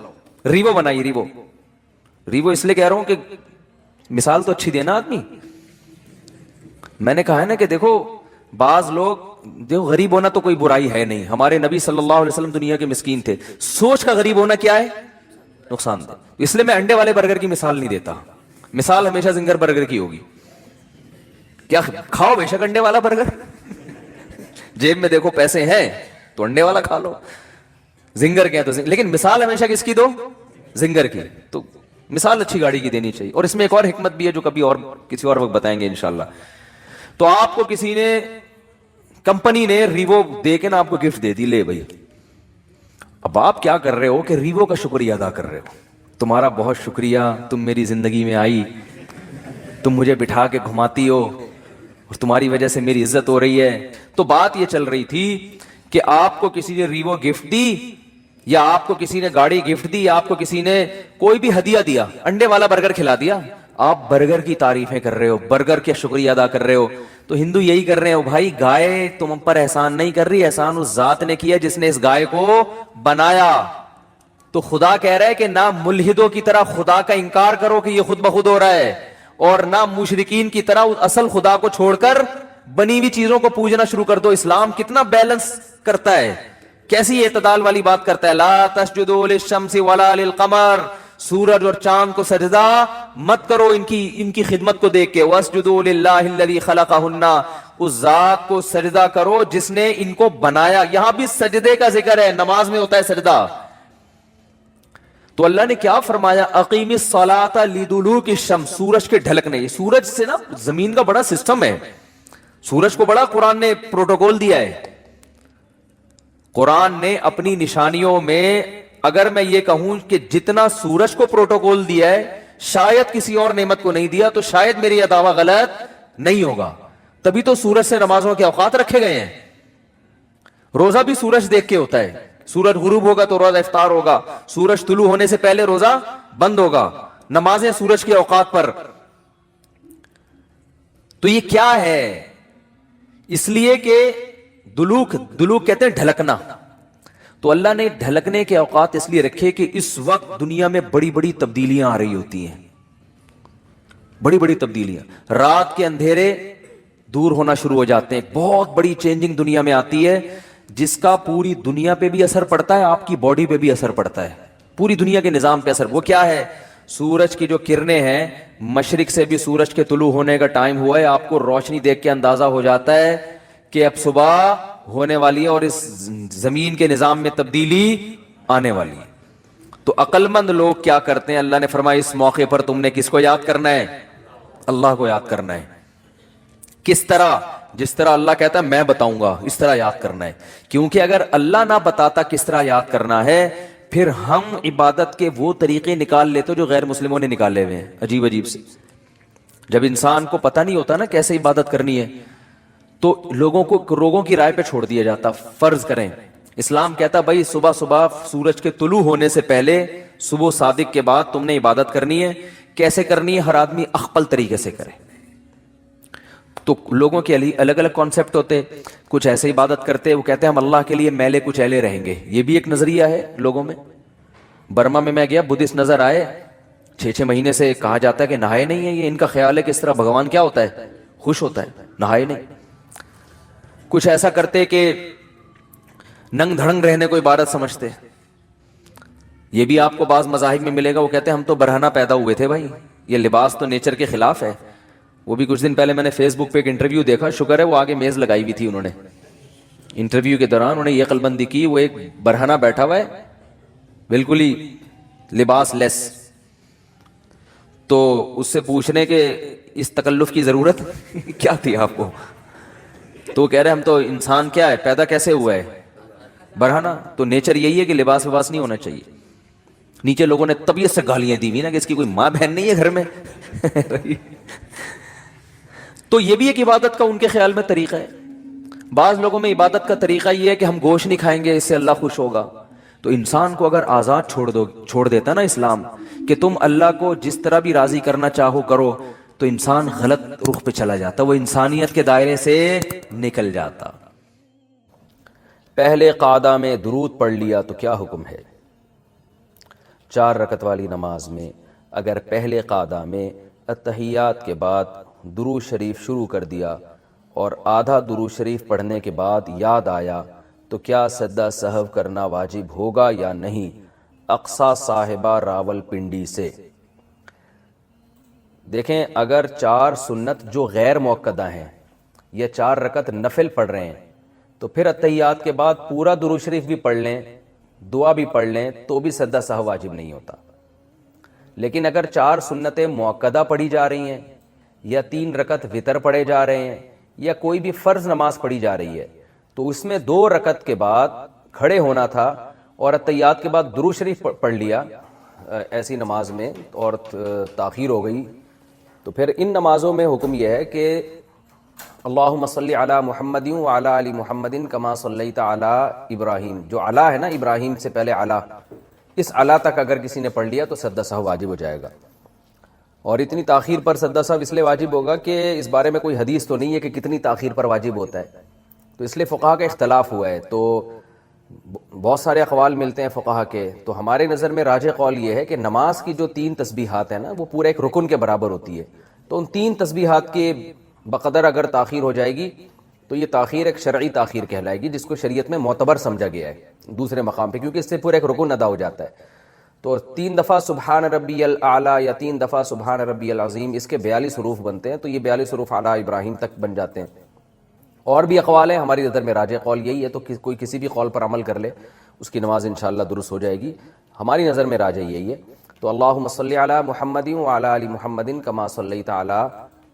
ریوو بنائی، ریوو اس لیے کہہ رہا ہوں کہ مثال تو اچھی دینا آدمی. میں نے کہا ہے نا کہ دیکھو بعض لوگ، دیکھو غریب ہونا تو کوئی برائی ہے نہیں. ہمارے نبی صلی اللہ علیہ وسلم دنیا کے مسکین تھے. سوچ کا غریب ہونا کیا ہے؟ نقصان دہ. اس لیے میں انڈے والے برگر کی مثال نہیں دیتا، مثال ہمیشہ زنگر برگر کی ہوگی. کیا کھاؤ بے شک انڈے والا برگر، جیب میں دیکھو پیسے ہیں تو انڈے والا کھا لو. زنگر کیا تو لیکن مثال ہمیشہ کس کی دو؟ زنگر کی. تو مثال اچھی گاڑی کی دینی چاہیے. اور اس میں ایک اور حکمت بھی ہے جو کبھی اور کسی اور وقت بتائیں گے انشاءاللہ. تو آپ کو کسی نے, کمپنی نے ریوو دے کے نا آپ کو گفٹ دے دی, لے بھائی. اب آپ کیا کر رہے ہو کہ ریوو کا شکریہ ادا کر رہے ہو, تمہارا بہت شکریہ, تم میری زندگی میں آئی, تم مجھے بٹھا کے گھماتی ہو اور تمہاری وجہ سے میری عزت ہو رہی ہے. تو بات یہ چل رہی تھی کہ آپ کو کسی نے ریوو گفٹ دی, یا آپ کو کسی نے گاڑی گفٹ دی, یا آپ کو کسی نے کوئی بھی ہدیہ دیا, انڈے والا برگر کھلا دیا, آپ برگر کی تعریفیں کر رہے ہو, برگر کا شکریہ ادا کر رہے ہو. تو ہندو یہی کر رہے ہو, بھائی گائے تم پر احسان نہیں کر رہی, احسان اس ذات نے کیا جس نے اس گائے کو بنایا. تو خدا کہہ رہا ہے کہ نہ ملحدوں کی طرح خدا کا انکار کرو کہ یہ خود بخود ہو رہا ہے, اور نہ مشرکین کی طرح اصل خدا کو چھوڑ کر بنی ہوئی چیزوں کو پوجنا شروع کر دو. اسلام کتنا بیلنس کرتا ہے, کیسی اعتدال والی بات کرتا ہے. لا تسجدوا للشمس ولا للقمر, سورج اور چاند کو سجدہ مت کرو ان کی خدمت کو دیکھ کے. واسجدوا للہ الذی خلقہن, اس ذات کو سجدہ کرو جس نے ان کو بنایا. یہاں بھی سجدے کا ذکر ہے, نماز میں ہوتا ہے سجدہ. تو اللہ نے کیا فرمایا, اقیم الصلاۃ لدلوک الشمس, سورج کے ڈھلکنے. سورج سے نا زمین کا بڑا سسٹم ہے, سورج کو بڑا قرآن نے پروٹوکول دیا ہے. قرآن نے اپنی نشانیوں میں, اگر میں یہ کہوں کہ جتنا سورج کو پروٹوکول دیا ہے شاید کسی اور نعمت کو نہیں دیا, تو شاید میری یہ دعویٰ غلط نہیں ہوگا. تبھی تو سورج سے نمازوں کے اوقات رکھے گئے ہیں. روزہ بھی سورج دیکھ کے ہوتا ہے, سورج غروب ہوگا تو روزہ افطار ہوگا, سورج طلوع ہونے سے پہلے روزہ بند ہوگا, نمازیں سورج کے اوقات پر. تو یہ کیا ہے, اس لیے کہ دلوک کہتے ہیں ڈھلکنا. تو اللہ نے ڈھلکنے کے اوقات اس لیے رکھے کہ اس وقت دنیا میں بڑی بڑی تبدیلیاں آ رہی ہوتی ہیں, بڑی بڑی تبدیلیاں. رات کے اندھیرے دور ہونا شروع ہو جاتے ہیں, بہت بڑی چینجنگ دنیا میں آتی ہے جس کا پوری دنیا پہ بھی اثر پڑتا ہے, آپ کی باڈی پہ بھی اثر پڑتا ہے, پوری دنیا کے نظام پہ اثر. وہ کیا ہے, سورج کی جو کرنیں ہیں, مشرق سے بھی سورج کے طلوع ہونے کا ٹائم ہوا ہے, آپ کو روشنی دیکھ کے اندازہ ہو جاتا ہے کہ اب صبح ہونے والی ہے اور اس زمین کے نظام میں تبدیلی آنے والی ہے. تو عقل مند لوگ کیا کرتے ہیں, اللہ نے فرمایا اس موقع پر تم نے کس کو یاد کرنا ہے, اللہ کو یاد کرنا ہے. کس طرح, جس طرح اللہ کہتا ہے میں بتاؤں گا اس طرح یاد کرنا ہے. کیونکہ اگر اللہ نہ بتاتا کس طرح یاد کرنا ہے, پھر ہم عبادت کے وہ طریقے نکال لیتے جو غیر مسلموں نے نکالے ہوئے ہیں, عجیب عجیب سے. جب انسان کو پتہ نہیں ہوتا نا کیسے عبادت کرنی ہے, تو لوگوں کی رائے پہ چھوڑ دیا جاتا. فرض کریں اسلام کہتا بھائی صبح صبح سورج کے طلوع ہونے سے پہلے, صبح صادق کے بعد تم نے عبادت کرنی ہے. کیسے کرنی ہے, ہر آدمی اخپل طریقے سے کرے. تو لوگوں کے الگ الگ کانسیپٹ ہوتے, کچھ ایسے عبادت کرتے, وہ کہتے ہیں ہم اللہ کے لیے میلے کچیلے رہیں گے. یہ بھی ایک نظریہ ہے لوگوں میں. برما میں گیا, بدھسٹ نظر آئے, 6 مہینے سے کہا جاتا ہے کہ نہائے نہیں ہے. یہ ان کا خیال ہے کہ اس طرح بھگوان کیا ہوتا ہے, خوش ہوتا ہے, نہائے نہیں. کچھ ایسا کرتے کہ ننگ دھڑنگ رہنے کو عبادت سمجھتے. یہ بھی آپ کو بعض مذاہب میں ملے گا, وہ کہتے ہیں ہم تو برہنہ پیدا ہوئے تھے بھائی, یہ لباس تو نیچر کے خلاف ہے. وہ بھی کچھ دن پہلے میں نے فیس بک پہ ایک انٹرویو دیکھا, شکر ہے وہ آگے میز لگائی ہوئی تھی انہوں نے. انٹرویو کے دوران انہوں نے یہ عقل بندی کی, وہ ایک برہنہ بیٹھا ہوا ہے بالکل ہی لباس لیس. تو اس سے پوچھنے کہ اس تکلف کی ضرورت کیا تھی آپ کو, تو کہہ رہے ہم تو انسان کیا ہے, پیدا کیسے ہوا ہے, برہنہ. تو نیچر یہی ہے کہ لباس وباس نہیں ہونا چاہیے. نیچے لوگوں نے طبیعت سے گالیاں دی ہوئی نا کہ اس کی کوئی ماں بہن نہیں ہے گھر میں. تو یہ بھی ایک عبادت کا ان کے خیال میں طریقہ ہے. بعض لوگوں میں عبادت کا طریقہ یہ ہے کہ ہم گوشت نہیں کھائیں گے, اس سے اللہ خوش ہوگا. تو انسان کو اگر آزاد چھوڑ دیتا نا اسلام کہ تم اللہ کو جس طرح بھی راضی کرنا چاہو کرو, تو انسان غلط رخ پہ چلا جاتا, وہ انسانیت کے دائرے سے نکل جاتا. پہلے قعدہ میں درود پڑھ لیا تو کیا حکم ہے؟ 4 رکعت والی نماز میں اگر پہلے قعدہ میں اتحیات کے بعد درود شریف شروع کر دیا اور آدھا درود شریف پڑھنے کے بعد یاد آیا تو کیا سجدہ سہو کرنا واجب ہوگا یا نہیں؟ اقصیٰ صاحبہ راول پنڈی سے. دیکھیں اگر 4 سنت جو غیر موقدہ ہیں یا 4 رکعت نفل پڑھ رہے ہیں تو پھر اتحیات کے بعد پورا درود شریف بھی پڑھ لیں, دعا بھی پڑھ لیں, تو بھی سجدہ سہو واجب نہیں ہوتا. لیکن اگر 4 سنتیں مؤکدہ پڑھی جا رہی ہیں یا 3 رکعت وتر پڑھے جا رہے ہیں یا کوئی بھی فرض نماز پڑھی جا رہی ہے تو اس میں 2 رکعت کے بعد کھڑے ہونا تھا اور اتحیات کے بعد درود شریف پڑھ لیا ایسی نماز میں اور تاخیر ہو گئی، تو پھر ان نمازوں میں حکم یہ ہے کہ اللہم صلی علی محمد وعلی آل محمد کما صلیت علی ابراہیم، جو علی ہے نا ابراہیم سے پہلے علی، اس علی تک اگر کسی نے پڑھ لیا تو سجدہ سہو واجب ہو جائے گا۔ اور اتنی تاخیر پر سجدہ سہو اس لیے واجب ہوگا کہ اس بارے میں کوئی حدیث تو نہیں ہے کہ کتنی تاخیر پر واجب ہوتا ہے، تو اس لیے فقہا کا اختلاف ہوا ہے، تو بہت سارے اقوال ملتے ہیں فقہا کے، تو ہمارے نظر میں راجح قول یہ ہے کہ نماز کی جو 3 تسبیحات ہیں نا وہ پورا ایک رکن کے برابر ہوتی ہے، تو ان 3 تسبیحات کے بقدر اگر تاخیر ہو جائے گی تو یہ تاخیر ایک شرعی تاخیر کہلائے گی، جس کو شریعت میں معتبر سمجھا گیا ہے دوسرے مقام پہ، کیونکہ اس سے پورا ایک رکن ادا ہو جاتا ہے۔ تو 3 دفعہ سبحان ربی الاعلی یا 3 دفعہ سبحان ربی العظیم، اس کے 42 حروف بنتے ہیں، تو یہ 42 حروف اعلی ابراہیم تک بن جاتے ہیں۔ اور بھی اقوال ہیں، ہماری نظر میں راجح قول یہی ہے، تو کوئی کسی بھی قول پر عمل کر لے اس کی نماز انشاءاللہ درست ہو جائے گی، ہماری نظر میں راجح یہی ہے۔ تو اللہم صلی علی محمد وعلی آل محمد کما صلیت علی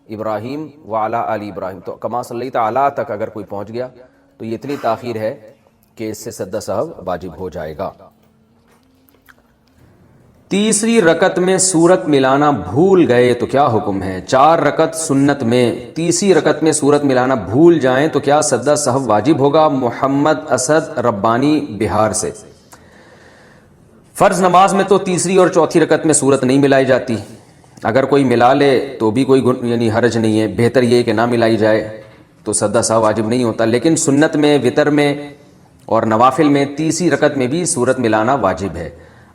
ابراہیم وعلی آل ابراہیم، تو کما صلیت علی تک اگر کوئی پہنچ گیا تو یہ اتنی تاخیر ہے کہ اس سے سجدہ سہو واجب ہو جائے گا۔ تیسری رکعت میں سورت ملانا بھول گئے تو کیا حکم ہے؟ 4 رکعت سنت میں تیسری رکعت میں سورت ملانا بھول جائیں تو کیا سجدہ سہو واجب ہوگا؟ محمد اسد ربانی بہار سے۔ فرض نماز میں تو تیسری اور چوتھی رکعت میں سورت نہیں ملائی جاتی، اگر کوئی ملا لے تو بھی کوئی یعنی حرج نہیں ہے، بہتر یہ کہ نہ ملائی جائے تو سجدہ سہو واجب نہیں ہوتا، لیکن سنت میں، وتر میں اور نوافل میں تیسری رکعت میں بھی سورت ملانا واجب ہے۔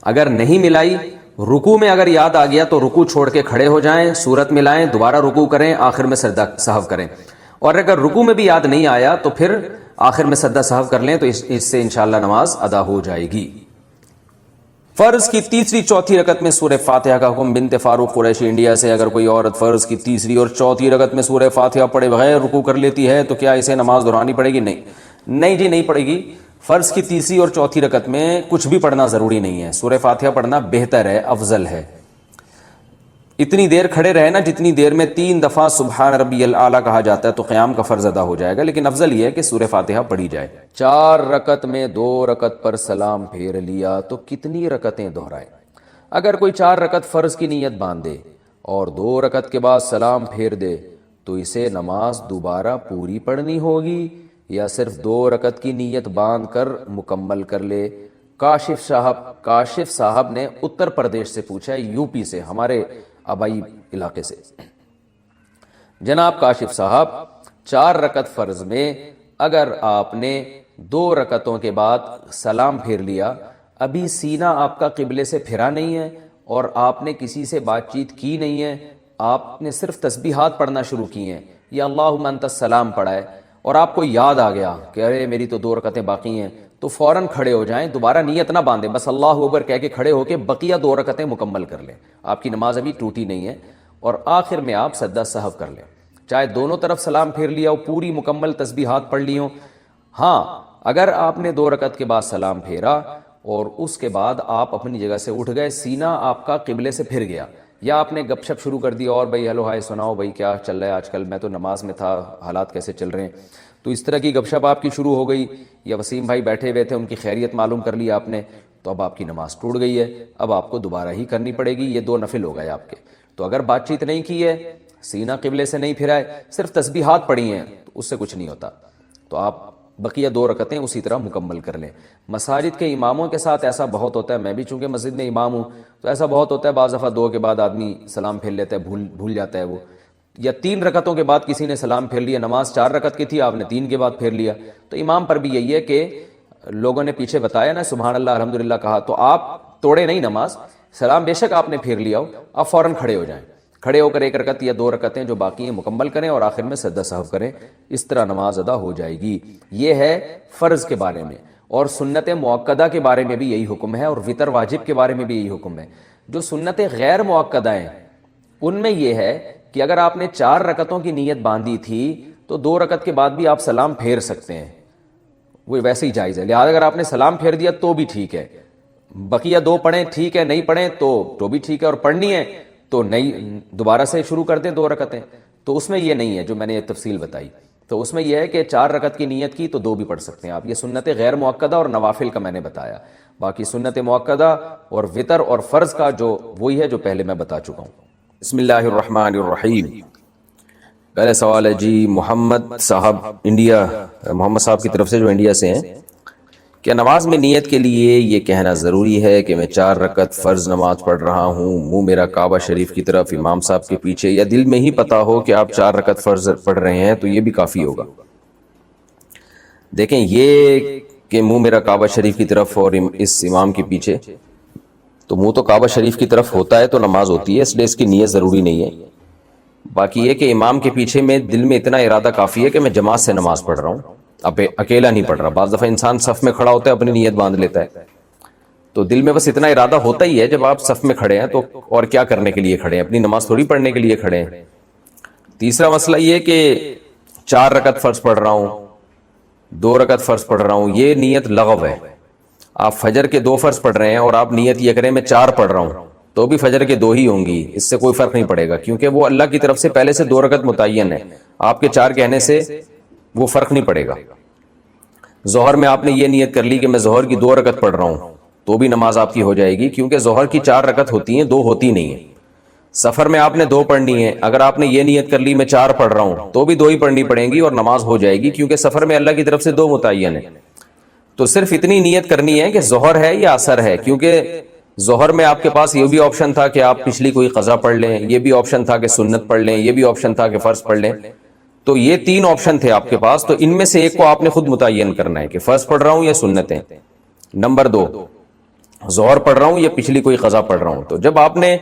اگر نہیں ملائی، رکوع میں اگر یاد آ گیا تو رکوع چھوڑ کے کھڑے ہو جائیں، سورت ملائیں، دوبارہ رکوع کریں، آخر میں سجدہ سہو کریں، اور اگر رکوع میں بھی یاد نہیں آیا تو پھر آخر میں سجدہ سہو کر لیں، تو اس سے انشاءاللہ نماز ادا ہو جائے گی۔ فرض کی تیسری چوتھی رکعت میں سورہ فاتحہ کا حکم۔ بنت فاروق قریشی انڈیا سے، اگر کوئی عورت فرض کی تیسری اور چوتھی رکعت میں سورہ فاتحہ پڑھے بغیر رکوع کر لیتی ہے تو کیا اسے نماز دہرانی پڑے گی؟ نہیں جی، نہیں پڑے گی۔ فرض کی تیسری اور چوتھی رکعت میں کچھ بھی پڑھنا ضروری نہیں ہے، سورہ فاتحہ پڑھنا بہتر ہے، افضل ہے۔ اتنی دیر کھڑے رہے نا جتنی دیر میں 3 دفعہ سبحان ربی الاعلیٰ کہا جاتا ہے، تو قیام کا فرض ادا ہو جائے گا، لیکن افضل یہ ہے کہ سورہ فاتحہ پڑھی جائے۔ 4 رکعت میں 2 رکعت پر سلام پھیر لیا تو کتنی رکعتیں دہرائیں؟ اگر کوئی 4 رکعت فرض کی نیت باندھے اور 2 رکعت کے بعد سلام پھیر دے تو اسے نماز دوبارہ پوری پڑھنی ہوگی یا صرف 2 رکعت کی نیت باندھ کر مکمل کر لے؟ کاشف صاحب نے اتر پردیش سے پوچھا ہے، یو پی سے، ہمارے آبائی علاقے سے۔ جناب کاشف صاحب، 4 رکعت فرض میں اگر آپ نے 2 رکعتوں کے بعد سلام پھیر لیا، ابھی سینہ آپ کا قبلے سے پھرا نہیں ہے اور آپ نے کسی سے بات چیت کی نہیں ہے، آپ نے صرف تسبیحات پڑھنا شروع کی ہیں یا اللہم انت السلام پڑھا ہے، اور آپ کو یاد آ گیا کہ ارے میری تو 2 رکعتیں باقی ہیں، تو فوراً کھڑے ہو جائیں، دوبارہ نیت نہ باندھیں، بس اللہ اکبر کہہ کے کھڑے ہو کے بقیہ 2 رکعتیں مکمل کر لیں، آپ کی نماز ابھی ٹوٹی نہیں ہے، اور آخر میں آپ سجدہ سہو کر لیں، چاہے دونوں طرف سلام پھیر لیا ہو، پوری مکمل تسبیحات پڑھ لی ہوں۔ ہاں، اگر آپ نے 2 رکعت کے بعد سلام پھیرا اور اس کے بعد آپ اپنی جگہ سے اٹھ گئے، سینہ آپ کا قبلے سے پھر گیا، یا آپ نے گپ شپ شروع کر دی اور بھائی ہیلو ہائے سناؤ بھائی کیا چل رہا ہے آج کل، میں تو نماز میں تھا، حالات کیسے چل رہے ہیں، تو اس طرح کی گپ شپ آپ کی شروع ہو گئی، یا وسیم بھائی بیٹھے ہوئے تھے ان کی خیریت معلوم کر لی آپ نے، تو اب آپ کی نماز ٹوٹ گئی ہے، اب آپ کو دوبارہ ہی کرنی پڑے گی، یہ 2 نفل ہو گئے آپ کے۔ تو اگر بات چیت نہیں کی ہے، سینہ قبلے سے نہیں پھرا ہے، صرف تسبیحات پڑھی ہیں، تو اس سے کچھ نہیں ہوتا، تو آپ بقیہ 2 رکعتیں اسی طرح مکمل کر لیں۔ مساجد کے اماموں کے ساتھ ایسا بہت ہوتا ہے، میں بھی چونکہ مسجد میں امام ہوں تو ایسا بہت ہوتا ہے، بعض دفعہ 2 کے بعد آدمی سلام پھیر لیتا ہے، بھول جاتا ہے وہ، یا 3 رکعتوں کے بعد کسی نے سلام پھیر لیا، نماز 4 رکعت کی تھی، آپ نے 3 کے بعد پھیر لیا، تو امام پر بھی یہی ہے کہ لوگوں نے پیچھے بتایا نا سبحان اللہ الحمدللہ کہا، تو آپ توڑے نہیں نماز، سلام بے شک آپ نے پھیر لیا ہو، آپ فوراً کھڑے ہو جائیں، کھڑے ہو کر 1 رکعت یا 2 رکعتیں جو باقی ہیں مکمل کریں اور آخر میں سجدہ سہو کریں، اس طرح نماز ادا ہو جائے گی۔ یہ ہے فرض کے بارے میں، اور سنت مؤکدہ کے بارے میں بھی یہی حکم ہے، اور وتر واجب کے بارے میں بھی یہی حکم ہے۔ جو سنت غیر مؤکدہ ہیں ان میں یہ ہے کہ اگر آپ نے 4 رکعتوں کی نیت باندھی تھی تو 2 رکعت کے بعد بھی آپ سلام پھیر سکتے ہیں، وہ ویسے ہی جائز ہے، لہٰذا اگر آپ نے سلام پھیر دیا تو بھی ٹھیک ہے، بقیہ 2 پڑھیں ٹھیک ہے, نہیں پڑھیں تو بھی ٹھیک ہے, اور پڑھنی ہے تو نئی دوبارہ سے شروع کر دیں 2 رکعتیں. تو اس میں یہ نہیں ہے جو میں نے یہ تفصیل بتائی. تو اس میں یہ ہے کہ 4 رکعت کی نیت کی تو 2 بھی پڑھ سکتے ہیں آپ. یہ سنت غیر مؤکدہ اور نوافل کا میں نے بتایا. باقی سنت مؤکدہ اور وتر اور فرض کا جو وہی ہے جو پہلے میں بتا چکا ہوں. بسم اللہ الرحمن الرحیم. پہلے سوال ہے جی محمد صاحب انڈیا, محمد صاحب کی طرف سے جو انڈیا سے ہیں, کیا نماز میں نیت کے لیے یہ کہنا ضروری ہے کہ میں 4 رکعت فرض نماز پڑھ رہا ہوں, منہ میرا کعبہ شریف کی طرف, امام صاحب کے پیچھے, یا دل میں ہی پتہ ہو کہ آپ 4 رکعت فرض پڑھ رہے ہیں تو یہ بھی کافی ہوگا؟ دیکھیں, یہ کہ منہ میرا کعبہ شریف کی طرف اور اس امام کے پیچھے, تو منہ تو کعبہ شریف کی طرف ہوتا ہے تو نماز ہوتی ہے, اس لیے اس کی نیت ضروری نہیں ہے. باقی یہ کہ امام کے پیچھے میں دل میں اتنا ارادہ کافی ہے کہ میں جماعت سے نماز پڑھ رہا ہوں, اب اکیلا نہیں پڑھ رہا. بعض دفعہ انسان صف میں کھڑا ہوتا ہے اپنی نیت باندھ لیتا ہے, تو دل میں بس اتنا ارادہ ہوتا ہی ہے جب آپ صف میں کھڑے ہیں تو اور کیا کرنے کے لیے کھڑے ہیں, اپنی نماز تھوڑی پڑھنے کے لیے کھڑے ہیں. تیسرا مسئلہ یہ کہ 4 رکعت فرض پڑھ رہا ہوں, 2 رکعت فرض پڑھ رہا ہوں, یہ نیت لغو ہے. آپ فجر کے 2 فرض پڑھ رہے ہیں اور آپ نیت یہ کریں میں 4 پڑھ رہا ہوں تو بھی فجر کے 2 ہی ہوں گی, اس سے کوئی فرق نہیں پڑے گا, کیونکہ وہ اللہ کی طرف سے پہلے سے 2 رکعت متعین ہے. آپ کے 4 کہنے سے وہ فرق نہیں پڑے گا. ظہر میں آپ نے یہ نیت کر لی کہ میں ظہر کی 2 رکعت پڑھ رہا ہوں تو بھی نماز آپ کی ہو جائے گی, کیونکہ ظہر کی 4 رکعت ہوتی ہیں, 2 ہوتی نہیں ہیں. سفر میں آپ نے 2 پڑھنی ہیں, اگر آپ نے یہ نیت کر لی میں 4 پڑھ رہا ہوں تو بھی 2 ہی پڑھنی پڑیں گی اور نماز ہو جائے گی, کیونکہ سفر میں اللہ کی طرف سے 2 متعین ہے. تو صرف اتنی نیت کرنی ہے کہ ظہر ہے یا عصر ہے, کیونکہ ظہر میں آپ کے پاس یہ بھی آپشن تھا کہ آپ پچھلی کوئی قضا پڑھ لیں, یہ بھی آپشن تھا کہ سنت پڑھ لیں, یہ بھی آپشن تھا کہ فرض پڑھ لیں. تو یہ 3 آپشن تھے آپ کے پاس, تو ان میں سے ایک کو آپ نے خود متعین کرنا ہے کہ فرض پڑھ رہا ہوں یا سنتیں. نمبر 2, ظہر پڑھ رہا ہوں یا پچھلی کوئی قضا پڑھ رہا ہوں. تو جب آپ نے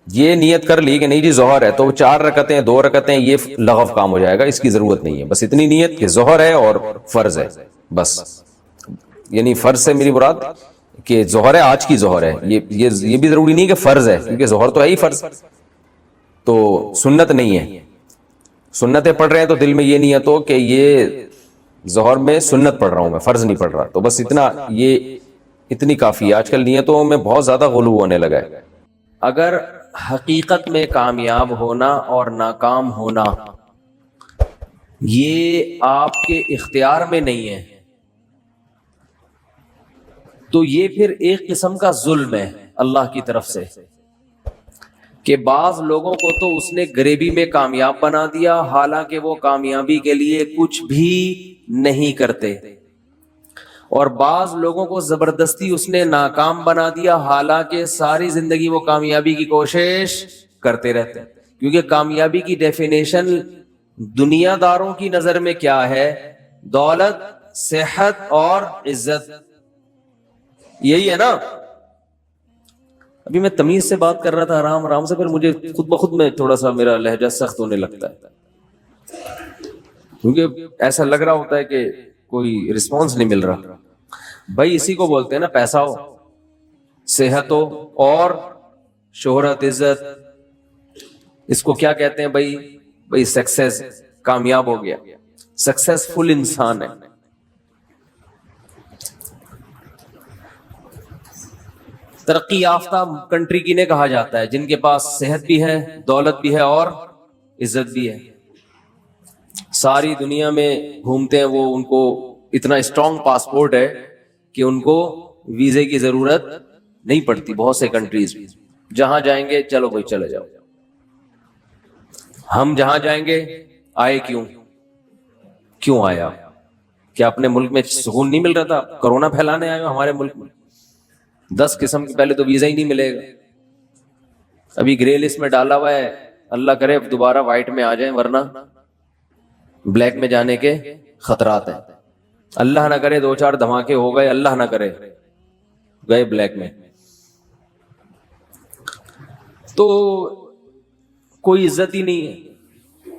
یہ نیت کر لی کہ نہیں جی ظہر ہے, تو 4 رکعتیں 2 رکعتیں یہ لغو کام ہو جائے گا, اس کی ضرورت نہیں ہے. بس اتنی نیت کہ ظہر ہے اور فرض ہے بس. یعنی فرض سے میری مراد کہ ظہر ہے, آج کی ظہر ہے, یہ بھی ضروری نہیں کہ فرض ہے, کیونکہ ظہر تو ہے ہی فرض, تو سنت نہیں ہے. سنتیں پڑھ رہے ہیں تو دل میں یہ نیت ہو کہ یہ ظہر میں سنت پڑھ رہا ہوں, میں فرض نہیں پڑھ رہا. تو بس اتنا, یہ اتنی کافی ہے. آج کل نیتوں میں بہت زیادہ غلو ہونے لگا ہے. اگر حقیقت میں کامیاب ہونا اور ناکام ہونا یہ آپ کے اختیار میں نہیں ہے تو یہ پھر ایک قسم کا ظلم ہے اللہ کی طرف سے, کہ بعض لوگوں کو تو اس نے غریبی میں کامیاب بنا دیا حالانکہ وہ کامیابی کے لیے کچھ بھی نہیں کرتے, اور بعض لوگوں کو زبردستی اس نے ناکام بنا دیا حالانکہ ساری زندگی وہ کامیابی کی کوشش کرتے رہتے. کیونکہ کامیابی کی ڈیفینیشن دنیا داروں کی نظر میں کیا ہے؟ دولت, صحت اور عزت, یہی ہے نا. ابھی میں تمیز سے بات کر رہا تھا آرام آرام سے, پھر مجھے خود بخود میں تھوڑا سا میرا لہجہ سخت ہونے لگتا ہے, کیونکہ ایسا لگ رہا ہوتا ہے کہ کوئی رسپانس نہیں مل رہا. بھائی اسی کو بولتے ہیں نا پیسہ ہو, صحت ہو اور شہرت, عزت, اس کو کیا کہتے ہیں بھائی سکسیس, کامیاب ہو گیا, سکسیسفل انسان ہے. ترقی یافتہ کنٹری کنہیں کہا جاتا ہے؟ جن کے پاس صحت بھی ہے, دولت بھی ہے اور عزت بھی ہے. ساری دنیا میں گھومتے ہیں وہ, ان کو اتنا اسٹرانگ پاسپورٹ ہے کہ ان کو ویزے کی ضرورت نہیں پڑتی. بہت سے کنٹریز جہاں جائیں گے چلو بھائی چلے جاؤ, ہم جہاں جائیں گے آئے کیوں آیا؟ کیا اپنے ملک میں سکون نہیں مل رہا تھا؟ کرونا پھیلانے آئے ہمارے ملک میں 10 قسم کے, پہلے تو ویزا ہی نہیں ملے گا. ابھی گرے لسٹ میں ڈالا ہوا ہے, اللہ کرے دوبارہ وائٹ میں آ جائیں, ورنہ بلیک میں جانے کے خطرات ہیں. اللہ نہ کرے 2-4 دھماکے ہو گئے, اللہ نہ کرے گئے بلیک میں, تو کوئی عزت ہی نہیں ہے.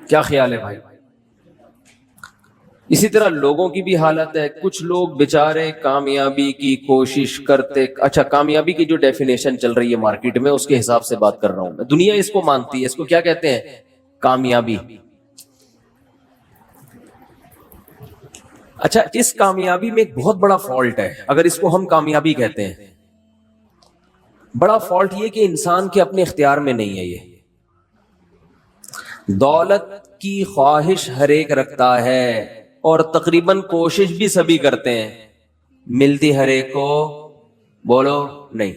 کیا خیال ہے بھائی؟ اسی طرح لوگوں کی بھی حالت ہے. کچھ لوگ بیچارے کامیابی کی کوشش کرتے, اچھا کامیابی کی جو ڈیفینیشن چل رہی ہے مارکیٹ میں اس کے حساب سے بات کر رہا ہوں میں, دنیا اس کو مانتی ہے, اس کو کیا کہتے ہیں؟ کامیابی. اچھا اس کامیابی میں ایک بہت بڑا فالٹ ہے، اگر اس کو ہم کامیابی کہتے ہیں، بڑا فالٹ یہ کہ انسان کے اپنے اختیار میں نہیں ہے۔ یہ دولت کی خواہش ہر ایک رکھتا ہے اور تقریباً کوشش بھی سبھی کرتے ہیں، ملتی ہر ایک کو بولو نہیں،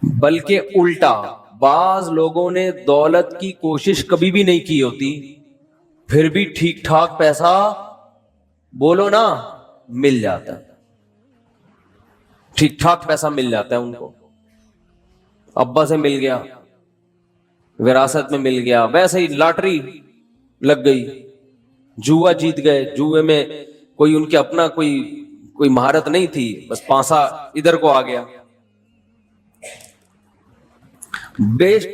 بلکہ الٹا بعض لوگوں نے دولت کی کوشش کبھی بھی نہیں کی ہوتی، پھر بھی ٹھیک ٹھاک پیسہ بولو نا مل جاتا ہے، ٹھیک ٹھاک پیسہ مل جاتا ہے ان کو، ابا سے مل گیا، وراثت میں مل گیا، ویسے ہی لاٹری لگ گئی، جوا جیت گئے، جوئے میں کوئی ان کے اپنا کوئی مہارت نہیں تھی، بس پانسا ادھر کو آ گیا۔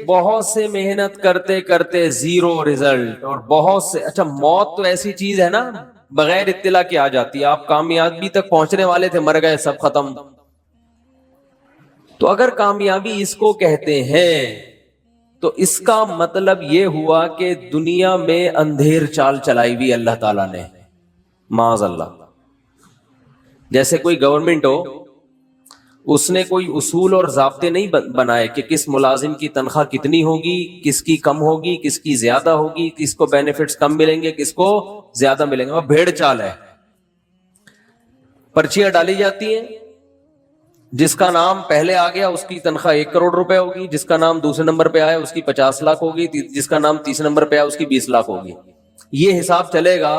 بہت سے محنت کرتے کرتے زیرو رزلٹ، اور بہت سے، اچھا موت تو ایسی چیز ہے نا بغیر اطلاع کے آ جاتی ہے، آپ کامیابی تک پہنچنے والے تھے، مر گئے، سب ختم۔ تو اگر کامیابی اس کو کہتے ہیں تو اس کا مطلب یہ ہوا کہ دنیا میں اندھیر چال چلائی ہوئی اللہ تعالیٰ نے، معاذ اللہ۔ جیسے کوئی گورنمنٹ ہو، اس نے کوئی اصول اور ضابطے نہیں بنائے کہ کس ملازم کی تنخواہ کتنی ہوگی، کس کی کم ہوگی، کس کی زیادہ ہوگی، کس کو بینیفٹس کم ملیں گے، کس کو زیادہ ملیں گے، وہ بھیڑ چال ہے۔ پرچیاں ڈالی جاتی ہیں، جس کا نام پہلے آ گیا اس کی تنخواہ 1 کروڑ روپے ہوگی، جس کا نام دوسرے نمبر پہ آیا اس کی 50 لاکھ ہوگی، جس کا نام تیسرے نمبر پہ آیا اس کی 20 لاکھ ہوگی۔ یہ حساب چلے گا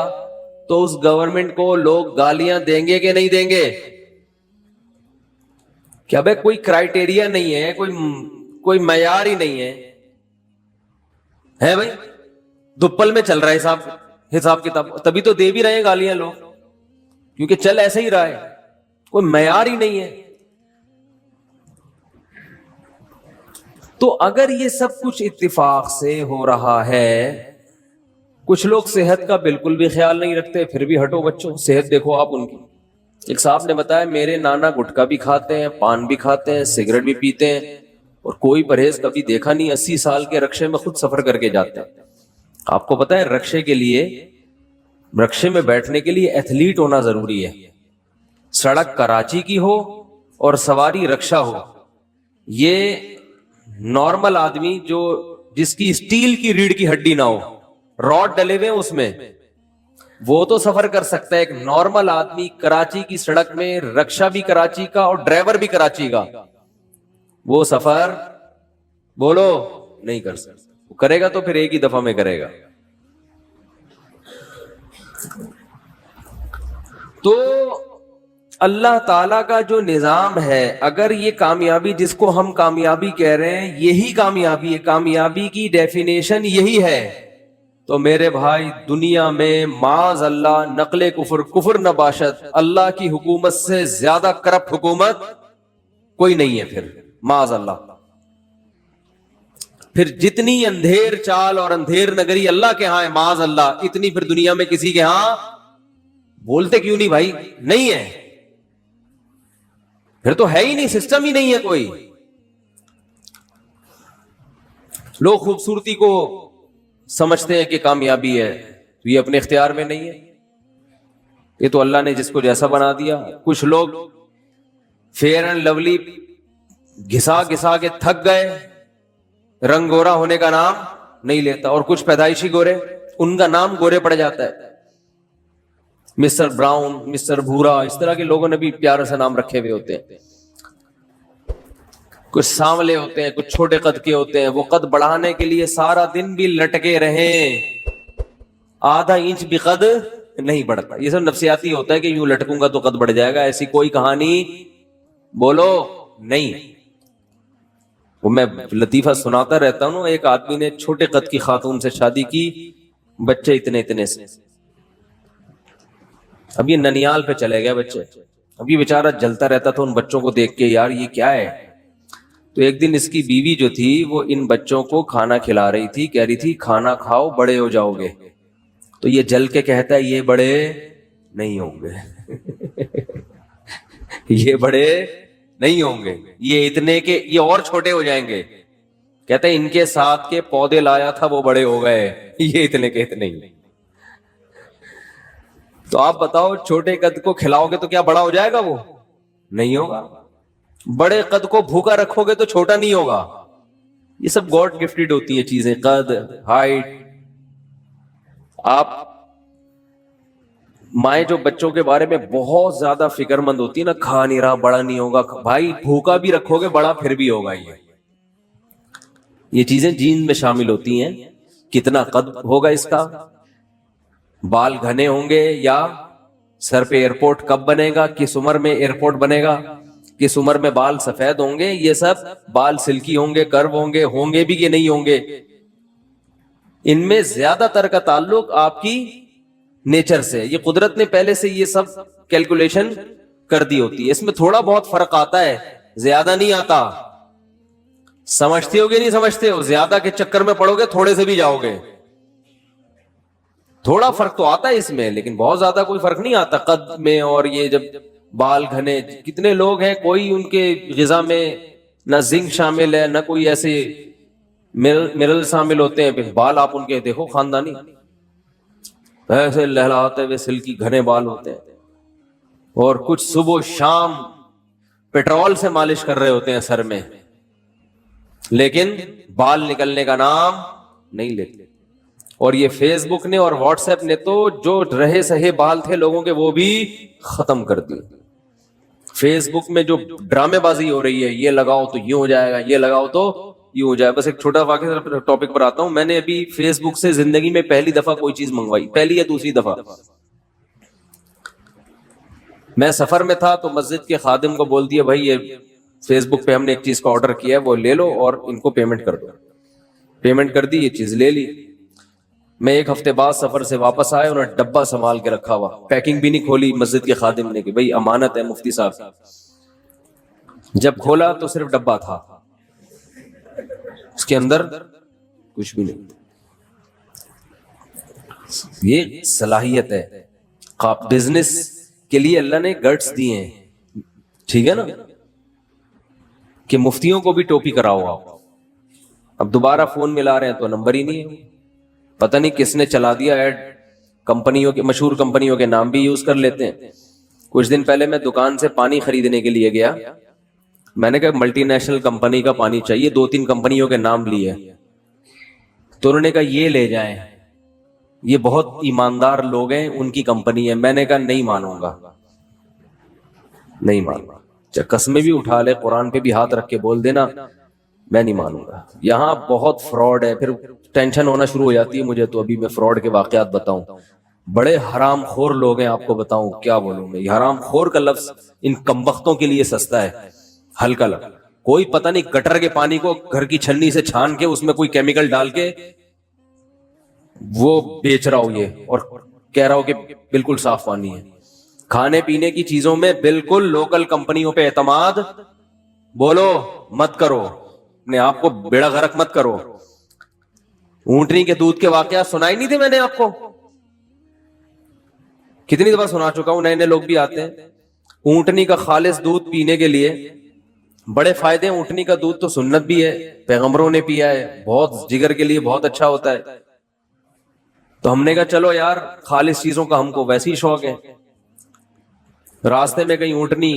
تو اس گورنمنٹ کو لوگ گالیاں دیں گے کہ نہیں دیں گے؟ کیا بھائی کوئی کرائٹیریا نہیں ہے، کوئی معیار ہی نہیں ہے بھائی، دپل میں چل رہا ہے حساب کتاب، تبھی تو دے بھی رہے ہیں گالیاں لوگ، کیونکہ چل ایسے ہی رہا ہے، کوئی معیار ہی نہیں ہے۔ تو اگر یہ سب کچھ اتفاق سے ہو رہا ہے، کچھ لوگ صحت کا بالکل بھی خیال نہیں رکھتے، پھر بھی ہٹو بچوں، صحت دیکھو آپ ان کی۔ ایک صاحب نے بتایا میرے نانا گٹکا بھی کھاتے ہیں، پان بھی کھاتے ہیں، سگریٹ بھی پیتے ہیں، اور کوئی پرہیز کبھی دیکھا نہیں، 80 سال کے رکشے میں خود سفر کر کے جاتے ہیں۔ آپ کو پتا ہے رکشے میں بیٹھنے کے لیے ایتھلیٹ ہونا ضروری ہے، سڑک کراچی کی ہو اور سواری رکشہ ہو، یہ نارمل آدمی جس کی اسٹیل کی ریڑھ کی ہڈی نہ ہو، راڈ ڈلے ہوئے اس میں، وہ تو سفر کر سکتا ہے۔ ایک نارمل آدمی کراچی کی سڑک میں، رکشہ بھی کراچی کا اور ڈرائیور بھی کراچی کا، وہ سفر بولو نہیں کر سکتا، وہ کرے گا تو پھر ایک ہی دفعہ میں کرے گا۔ تو اللہ تعالیٰ کا جو نظام ہے، اگر یہ کامیابی جس کو ہم کامیابی کہہ رہے ہیں یہی کامیابی ہے، کامیابی کی ڈیفینیشن یہی ہے، تو میرے بھائی دنیا میں معاذ اللہ نقل کفر نباشت، اللہ کی حکومت سے زیادہ کرپٹ حکومت کوئی نہیں ہے پھر، معاذ اللہ۔ پھر جتنی اندھیر چال اور اندھیر نگری اللہ کے ہاں ہے معاذ اللہ، اتنی پھر دنیا میں کسی کے ہاں بولتے کیوں نہیں بھائی؟ نہیں ہے، پھر تو ہے ہی نہیں، سسٹم ہی نہیں ہے کوئی۔ لوگ خوبصورتی کو سمجھتے ہیں کہ کامیابی ہے، تو یہ اپنے اختیار میں نہیں ہے، یہ تو اللہ نے جس کو جیسا بنا دیا۔ کچھ لوگ فیئر اینڈ لولی گھسا گھسا کے تھک گئے، رنگ گورا ہونے کا نام نہیں لیتا، اور کچھ پیدائشی گورے، ان کا نام گورے پڑ جاتا ہے، مسٹر براؤن، مسٹر بھورا، اس طرح کے لوگوں نے بھی پیارے سے نام رکھے ہوئے ہوتے ہیں۔ کچھ سانولے ہوتے ہیں، کچھ چھوٹے قد کے ہوتے ہیں، وہ قد بڑھانے کے لیے سارا دن بھی لٹکے رہیں، آدھا انچ بھی قد نہیں بڑھتا۔ یہ سب نفسیاتی ہوتا ہے کہ یوں لٹکوں گا تو قد بڑھ جائے گا، ایسی کوئی کہانی بولو نہیں۔ وہ میں لطیفہ سناتا رہتا ہوں، ایک آدمی نے چھوٹے قد کی خاتون سے شادی کی، بچے اتنے اتنے سے، اب یہ ننیال پہ چلے گئے بچے، اب یہ بیچارہ جلتا رہتا تھا ان بچوں کو دیکھ کے، یار یہ کیا ہے؟ تو ایک دن اس کی بیوی جو تھی وہ ان بچوں کو کھانا کھلا رہی تھی، کہہ رہی تھی کھانا کھاؤ بڑے ہو جاؤ گے، تو یہ جل کے کہتا ہے یہ بڑے نہیں ہوں گے یہ بڑے نہیں ہوں گے، یہ اتنے کے یہ اور چھوٹے ہو جائیں گے، کہتا ہے ان کے ساتھ کے پودے لایا تھا وہ بڑے ہو گئے، یہ اتنے کے اتنے ہی۔ تو آپ بتاؤ چھوٹے قد کو کھلاؤ گے تو کیا بڑا ہو جائے گا؟ وہ نہیں ہوگا. بڑے قد کو بھوکا رکھو گے تو چھوٹا نہیں ہوگا. یہ سب گاڈ گفٹڈ ہوتی ہیں چیزیں، قد، ہائٹ. آپ مائیں جو بچوں کے بارے میں بہت زیادہ فکر مند ہوتی ہے نا، کھا نہیں رہا بڑا نہیں ہوگا، بھائی بھوکا بھی رکھو گے بڑا پھر بھی ہوگا. یہ چیزیں جین میں شامل ہوتی ہیں. کتنا قد ہوگا اس کا، بال گھنے ہوں گے یا سر پہ ایئرپورٹ کب بنے گا، کس عمر میں ایئرپورٹ بنے گا، کس عمر میں بال سفید ہوں گے، یہ سب بال سلکی ہوں گے، کرو ہوں گے بھی کہ نہیں ہوں گے. ان میں زیادہ تر کا تعلق آپ کی نیچر سے. یہ قدرت نے پہلے سے یہ سب کیلکولیشن کر دی ہوتی ہے. اس میں تھوڑا بہت فرق آتا ہے، زیادہ نہیں آتا. سمجھتے ہو گے نہیں سمجھتے ہو؟ زیادہ کے چکر میں پڑو گے تھوڑے سے بھی جاؤ گے. تھوڑا فرق تو آتا ہے اس میں، لیکن بہت زیادہ کوئی فرق نہیں آتا قد میں. اور یہ جب بال گھنے، کتنے لوگ ہیں کوئی ان کے غذا میں نہ زنک شامل ہے نہ کوئی ایسے منرل شامل ہوتے ہیں، پھر بال آپ ان کے دیکھو خاندانی ایسے لہلاتے ہوئے سلکی گھنے بال ہوتے ہیں، اور کچھ صبح شام پیٹرول سے مالش کر رہے ہوتے ہیں سر میں، لیکن بال نکلنے کا نام نہیں لیتے. اور یہ فیس بک نے اور واٹس ایپ نے تو جو رہے سہے بال تھے لوگوں کے وہ بھی ختم کر دیے. فیس بک میں جو ڈرامے بازی ہو رہی ہے، یہ لگاؤ تو یہ ہو جائے گا، یہ لگاؤ تو یہ ہو جائے. بس ایک چھوٹا واقعہ ٹاپک پر آتا ہوں. میں نے ابھی فیس بک سے زندگی میں پہلی دفعہ کوئی چیز منگوائی، پہلی یا دوسری دفعہ. میں سفر میں تھا تو مسجد کے خادم کو بول دیا بھائی یہ فیس بک پہ ہم نے ایک چیز کا آرڈر کیا ہے، وہ لے لو اور ان کو پیمنٹ کر دو. پیمنٹ کر دی، یہ چیز لے لی. میں ایک ہفتے بعد سفر سے واپس آئے، انہوں نے ڈبہ سنبھال کے رکھا ہوا، پیکنگ بھی نہیں کھولی مسجد کے خادم نے کہ بھائی امانت ہے مفتی صاحب. جب کھولا تو صرف ڈبہ تھا، اس کے اندر کچھ بھی نہیں. یہ صلاحیت ہے. بزنس کے لیے اللہ نے گٹس دیے ہیں، ٹھیک ہے نا، کہ مفتیوں کو بھی ٹوپی کراؤ آپ. اب دوبارہ فون ملا رہے ہیں تو نمبر ہی نہیں ہے، پتہ نہیں کس نے چلا دیا ایڈ. کمپنیوں کے، مشہور کمپنیوں کے نام بھی یوز کر لیتے ہیں. کچھ دن پہلے میں دکان سے پانی خریدنے کے لیے گیا، میں نے کہا ملٹی نیشنل کمپنی کا پانی چاہیے، 2-3 کمپنیوں کے نام لیے تو انہوں نے کہا یہ لے جائیں، یہ بہت ایماندار لوگ ہیں، ان کی کمپنی ہے. میں نے کہا نہیں مانوں گا، نہیں مانوں گا. چاہے قسمیں بھی اٹھا لے، قرآن پہ بھی ہاتھ رکھ کے بول دینا میں نہیں مانوں گا. یہاں بہت فراڈ ہے. پھر ٹینشن ہونا شروع ہو جاتی ہے مجھے تو. ابھی میں فراڈ کے واقعات بتاؤں، بڑے حرام خور لوگ ہیں، آپ کو بتاؤں کیا بولوں میں. یہ حرام خور کا لفظ ان کمبختوں کے لیے سستا ہے، ہلکا لفظ. کوئی پتہ نہیں گٹر کے پانی کو گھر کی چھنی سے چھان کے اس میں کوئی کیمیکل ڈال کے وہ بیچ رہا ہو یہ، اور کہہ رہا ہو کہ بالکل صاف پانی ہے. کھانے پینے کی چیزوں میں بالکل لوکل کمپنیوں پہ اعتماد بولو مت کرو، اپنے آپ کو بیڑا غرق مت کرو. اونٹنی کے دودھ کے واقعات سنائی نہیں تھے میں نے آپ کو؟ کتنی دفعہ سنا چکا ہوں، نئے نئے لوگ بھی آتے ہیں. اونٹنی کا خالص دودھ پینے کے لیے بڑے فائدے ہیں. اونٹنی کا دودھ تو سنت بھی ہے، پیغمبروں نے پیا ہے، بہت جگر کے لیے بہت اچھا ہوتا ہے. تو ہم نے کہا چلو یار خالص چیزوں کا ہم کو ویسے ہی شوق ہے. راستے میں کہیں اونٹنی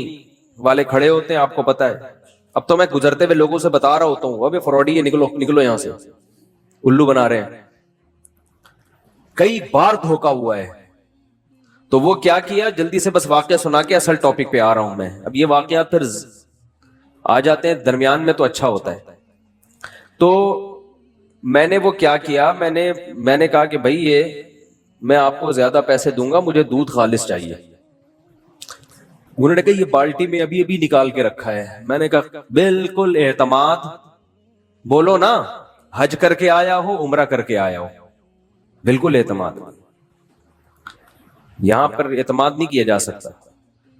والے کھڑے ہوتے ہیں، آپ کو پتا ہے. اب تو میں گزرتے ہوئے لوگوں سے بتا رہا ہوتا ہوں ابے فراڈی ہے، نکلو نکلو یہاں سے، الو بنا رہے ہیں. کئی بار دھوکا ہوا ہے. تو وہ کیا کیا، جلدی سے بس واقعہ سنا کے اصل ٹاپک پہ آ رہا ہوں میں. اب یہ واقعات پھر آ جاتے ہیں درمیان میں تو اچھا ہوتا ہے. تو میں نے وہ کیا کیا، میں نے کہا کہ بھائی یہ میں آپ کو زیادہ پیسے دوں گا، مجھے دودھ خالص چاہیے. انہوں نے کہا یہ بالٹی میں ابھی ابھی نکال کے رکھا ہے. میں نے کہا بالکل اعتماد بولو نا، حج کر کے آیا ہو عمرہ کر کے آیا ہو، بالکل اعتماد. یہاں پر اعتماد نہیں کیا جا سکتا.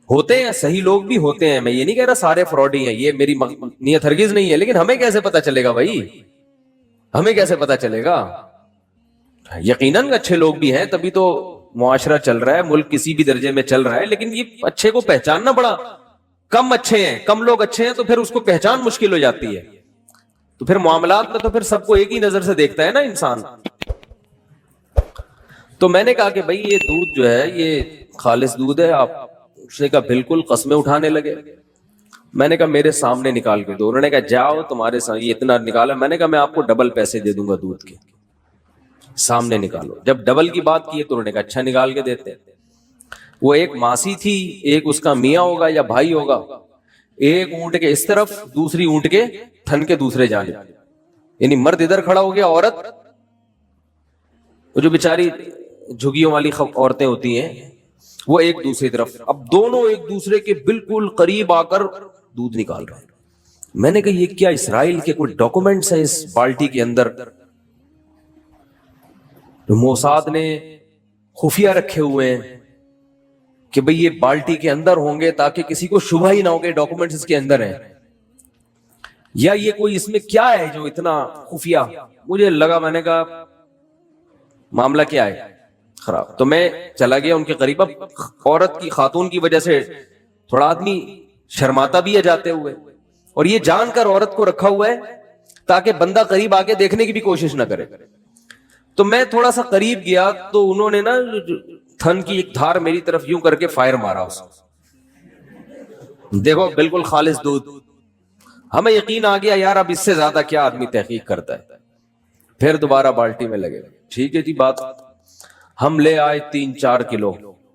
ہوتے ہیں صحیح لوگ بھی ہوتے ہیں، میں یہ نہیں کہہ رہا سارے فراڈی ہیں، یہ میری نیت ہرگز نہیں ہے. لیکن ہمیں کیسے پتا چلے گا بھائی، ہمیں کیسے پتا چلے گا؟ یقیناً اچھے لوگ بھی ہیں تبھی تو معاشرہ چل رہا ہے، ملک کسی بھی درجے میں چل رہا ہے. لیکن یہ اچھے کو پہچاننا بڑا کم اچھے ہیں، کم لوگ اچھے ہیں تو پھر اس کو پہچان مشکل ہو جاتی ہے. تو پھر معاملات میں تو پھر سب کو ایک ہی نظر سے دیکھتا ہے نا انسان. تو میں نے کہا کہ بھائی یہ دودھ جو ہے یہ خالص دودھ ہے آپ؟ اس نے کہا بالکل. قسمیں اٹھانے لگے. میں نے کہا میرے سامنے نکال کے دو. انہوں نے کہا جاؤ تمہارے سامنے یہ اتنا نکالا. میں نے کہا میں آپ کو ڈبل پیسے دے دوں گا دودھ کے, سامنے نکالو. جب ڈبل کی بات کی تو انہوں نے کہا اچھا نکال کے دیتے. وہ ایک ماسی تھی, ایک اس کا میاں ہوگا یا بھائی ہوگا, ایک اونٹ کے اس طرف, دوسری اونٹ کے تھن کے دوسرے جانب, یعنی مرد ادھر کھڑا ہو گیا, عورت وہ جو بیچاری جھگیوں والی عورتیں ہوتی ہیں وہ ایک دوسری طرف. اب دونوں ایک دوسرے کے بالکل قریب آ کر دودھ نکال رہے ہیں. میں نے کہا یہ کیا اسرائیل کے کوئی ڈاکومنٹس ہیں اس بالٹی کے اندر؟ موساد نے خفیہ رکھے ہوئے ہیں کہ بھئی یہ بالٹی کے اندر ہوں گے تاکہ کسی کو شبہ ہی نہ ہو کہ ڈاکومنٹس اس کے اندر ہیں, یا یہ کوئی اس میں کیا ہے جو اتنا خفیہ. مجھے لگا, میں نے کہا معاملہ کیا ہے خراب. تو میں چلا گیا ان کے قریب. اب عورت کی, خاتون کی وجہ سے تھوڑا آدمی شرماتا بھی ہے جاتے ہوئے, اور یہ جان کر عورت کو رکھا ہوا ہے تاکہ بندہ قریب آ کے دیکھنے کی بھی کوشش نہ کرے. تو میں تھوڑا سا قریب گیا تو انہوں نے نا تھن کی ایک دھار میری طرف یوں کر کے فائر مارا اس کو. دیکھو بالکل خالص دودھ. ہمیں یقین آ گیا یار اب اس سے زیادہ کیا آدمی تحقیق کرتا ہے. پھر دوبارہ بالٹی میں لگے. ٹھیک ہے جی بات. ہم لے آئے 3-4 کلو.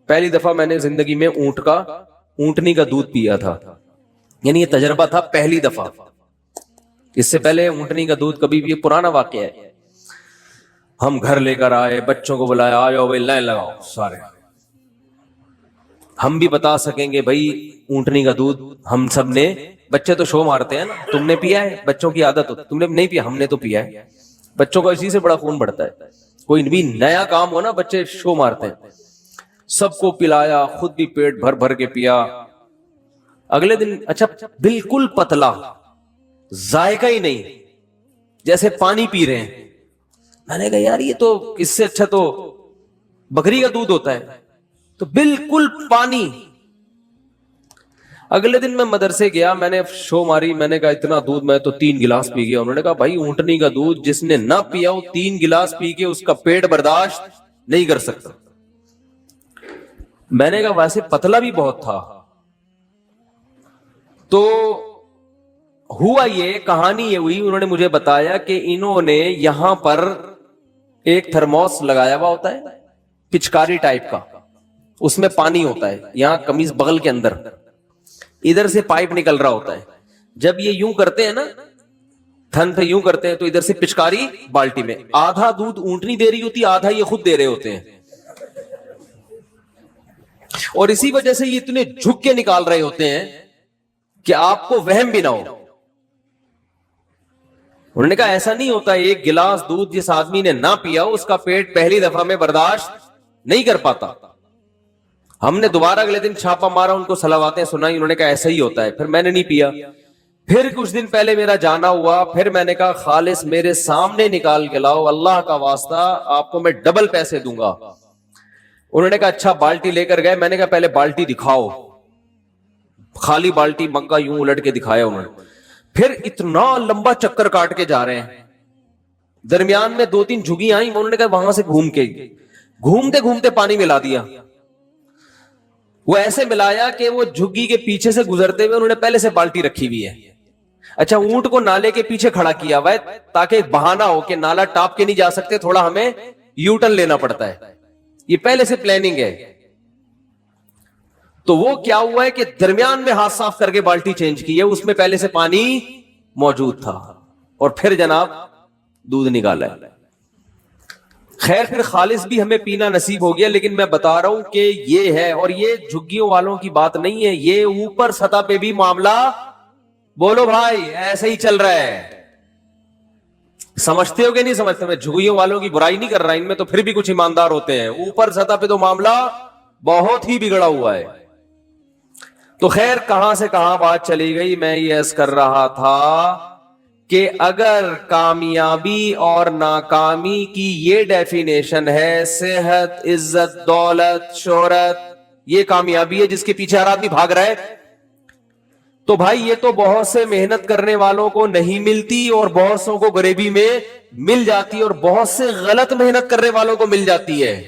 پہلی دفعہ میں نے زندگی میں اونٹنی کا دودھ پیا تھا, یعنی یہ تجربہ تھا پہلی دفعہ. اس سے پہلے اونٹنی کا دودھ کبھی بھی, یہ پرانا واقعہ ہے. ہم گھر لے کر آئے, بچوں کو بلایا, آؤ بھائی لائن لگاؤ سارے. ہم بھی بتا سکیں گے بھائی اونٹنی کا دودھ ہم سب نے, بچے تو شو مارتے ہیں نا, تم نے پیا ہے, بچوں کی عادت ہوتی, تم نے نہیں پیا, ہم نے تو پیا ہے. بچوں کا اسی سے بڑا خون بڑھتا ہے. کوئی بھی نیا کام ہو نا بچے شو مارتے ہیں. سب کو پلایا, خود بھی پیٹ بھر بھر کے پیا. اگلے دن اچھا بالکل پتلا, ذائقہ ہی نہیں, جیسے پانی پی رہے ہیں. میں نے کہا یار یہ تو اس سے اچھا تو بکری کا دودھ ہوتا ہے. تو بالکل پانی. اگلے دن میں مدرسے گیا, میں نے شو ماری, میں نے کہا اتنا دودھ, میں تو 3 گلاس پی گیا. انہوں نے کہا بھائی اونٹنی کا دودھ جس نے نہ پیا وہ 3 گلاس پی کے اس کا پیٹ برداشت نہیں کر سکتا. میں نے کہا ویسے پتلا بھی بہت تھا. تو ہوا یہ, کہانی یہ ہوئی, انہوں نے مجھے بتایا کہ انہوں نے یہاں پر ایک تھرموس لگایا ہوا ہوتا ہے پچکاری ٹائپ کا, اس میں پانی ہوتا ہے, یہاں قمیض بغل کے اندر ادھر سے پائپ نکل رہا ہوتا ہے. جب یہ یوں کرتے ہیں نا, تھن پہ یوں کرتے ہیں, تو ادھر سے پچکاری بالٹی میں, آدھا دودھ اونٹنی دے رہی ہوتی, آدھا یہ خود دے رہے ہوتے ہیں. اور اسی وجہ سے یہ اتنے جھک کے نکال رہے ہوتے ہیں کہ آپ کو وہم بھی نہ ہو. انہوں نے کہا ایسا نہیں ہوتا, 1 گلاس دودھ جس آدمی نے نہ پیا اس کا پیٹ پہلی دفعہ میں برداشت نہیں کر پاتا. ہم نے دوبارہ اگلے دن چھاپا مارا, ان کو صلواتیں سنائی, انہوں نے کہا ایسا ہی ہوتا ہے. پھر میں نے نہیں پیا. پھر کچھ دن پہلے میرا جانا ہوا, پھر میں نے کہا خالص میرے سامنے نکال کے لاؤ, اللہ کا واسطہ آپ کو میں ڈبل پیسے دوں گا. انہوں نے کہا اچھا. بالٹی لے کر گئے, میں نے کہا پہلے بالٹی دکھاؤ. خالی بالٹی مگا یوں الٹ کے دکھایا انہوں نے. پھر اتنا لمبا چکر کاٹ کے جا رہے ہیں, درمیان میں 2-3 جھگی آئیں, انہوں نے کہا وہاں سے گھومتے گھومتے پانی ملا دیا. وہ ایسے ملایا کہ وہ جھگی کے پیچھے سے گزرتے ہوئے انہوں نے پہلے سے بالٹی رکھی ہوئی ہے. اچھا اونٹ کو نالے کے پیچھے کھڑا کیا ہوا ہے تاکہ ایک بہانہ ہو کہ نالا ٹاپ کے نہیں جا سکتے, تھوڑا ہمیں یو ٹرن لینا پڑتا ہے. یہ پہلے سے پلاننگ ہے. تو وہ کیا ہوا ہے کہ درمیان میں ہاتھ صاف کر کے بالٹی چینج کی ہے, اس میں پہلے سے پانی موجود تھا, اور پھر جناب دودھ نکالا ہے. خیر پھر خالص بھی ہمیں پینا نصیب ہو گیا, لیکن میں بتا رہا ہوں کہ یہ ہے, اور یہ جھگیوں والوں کی بات نہیں ہے, یہ اوپر سطح پہ بھی معاملہ, بولو بھائی ایسا ہی چل رہا ہے. سمجھتے ہو کہ نہیں سمجھتے؟ میں جھگیوں والوں کی برائی نہیں کر رہا, ان میں تو پھر بھی کچھ ایماندار ہوتے ہیں, اوپر سطح پہ تو معاملہ بہت ہی بگڑا ہوا ہے. تو خیر کہاں سے کہاں بات چلی گئی, میں یہ عرض کر رہا تھا کہ اگر کامیابی اور ناکامی کی یہ ڈیفینیشن ہے, صحت, عزت, دولت, شہرت, یہ کامیابی ہے جس کے پیچھے ہر آدمی بھاگ رہا ہے, تو بھائی یہ تو بہت سے محنت کرنے والوں کو نہیں ملتی, اور بہت سوں کو غریبی میں مل جاتی, اور بہت سے غلط محنت کرنے والوں کو مل جاتی ہے.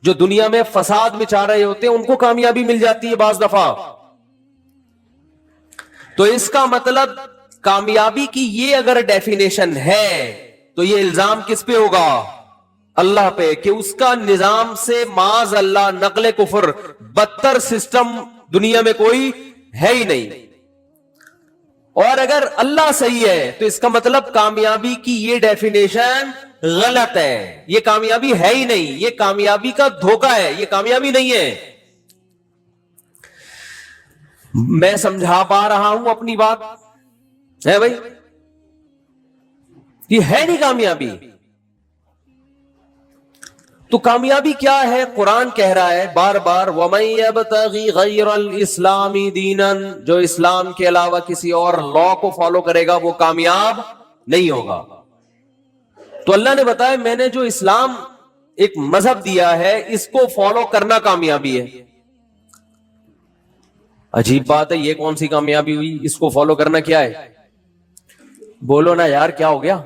جو دنیا میں فساد مچا رہے ہوتے ہیں ان کو کامیابی مل جاتی ہے بعض دفعہ. تو اس کا مطلب کامیابی کی یہ اگر ڈیفینیشن ہے تو یہ الزام کس پہ ہوگا؟ اللہ پہ، کہ اس کا نظام سے معاذ اللہ نقل کفر بدتر سسٹم دنیا میں کوئی ہے ہی نہیں. اور اگر اللہ صحیح ہے تو اس کا مطلب کامیابی کی یہ ڈیفینیشن غلط ہے، یہ کامیابی ہے ہی نہیں، یہ کامیابی کا دھوکہ ہے، یہ کامیابی نہیں ہے. میں سمجھا پا رہا ہوں اپنی بات ہے بھائی؟ یہ ہے نہیں کامیابی. تو کامیابی کیا ہے؟ قرآن کہہ رہا ہے بار بار وَمَن يَبْتَغِ غَيْرَ الْإِسْلَامِ دِينًا، جو اسلام کے علاوہ کسی اور لا کو فالو کرے گا وہ کامیاب نہیں ہوگا. تو اللہ نے بتایا میں نے جو اسلام ایک مذہب دیا ہے اس کو فالو کرنا کامیابی ہے. عجیب بات ہے، یہ کون سی کامیابی ہوئی؟ اس کو فالو کرنا کیا ہے؟ بولو نا یار، کیا ہو گیا؟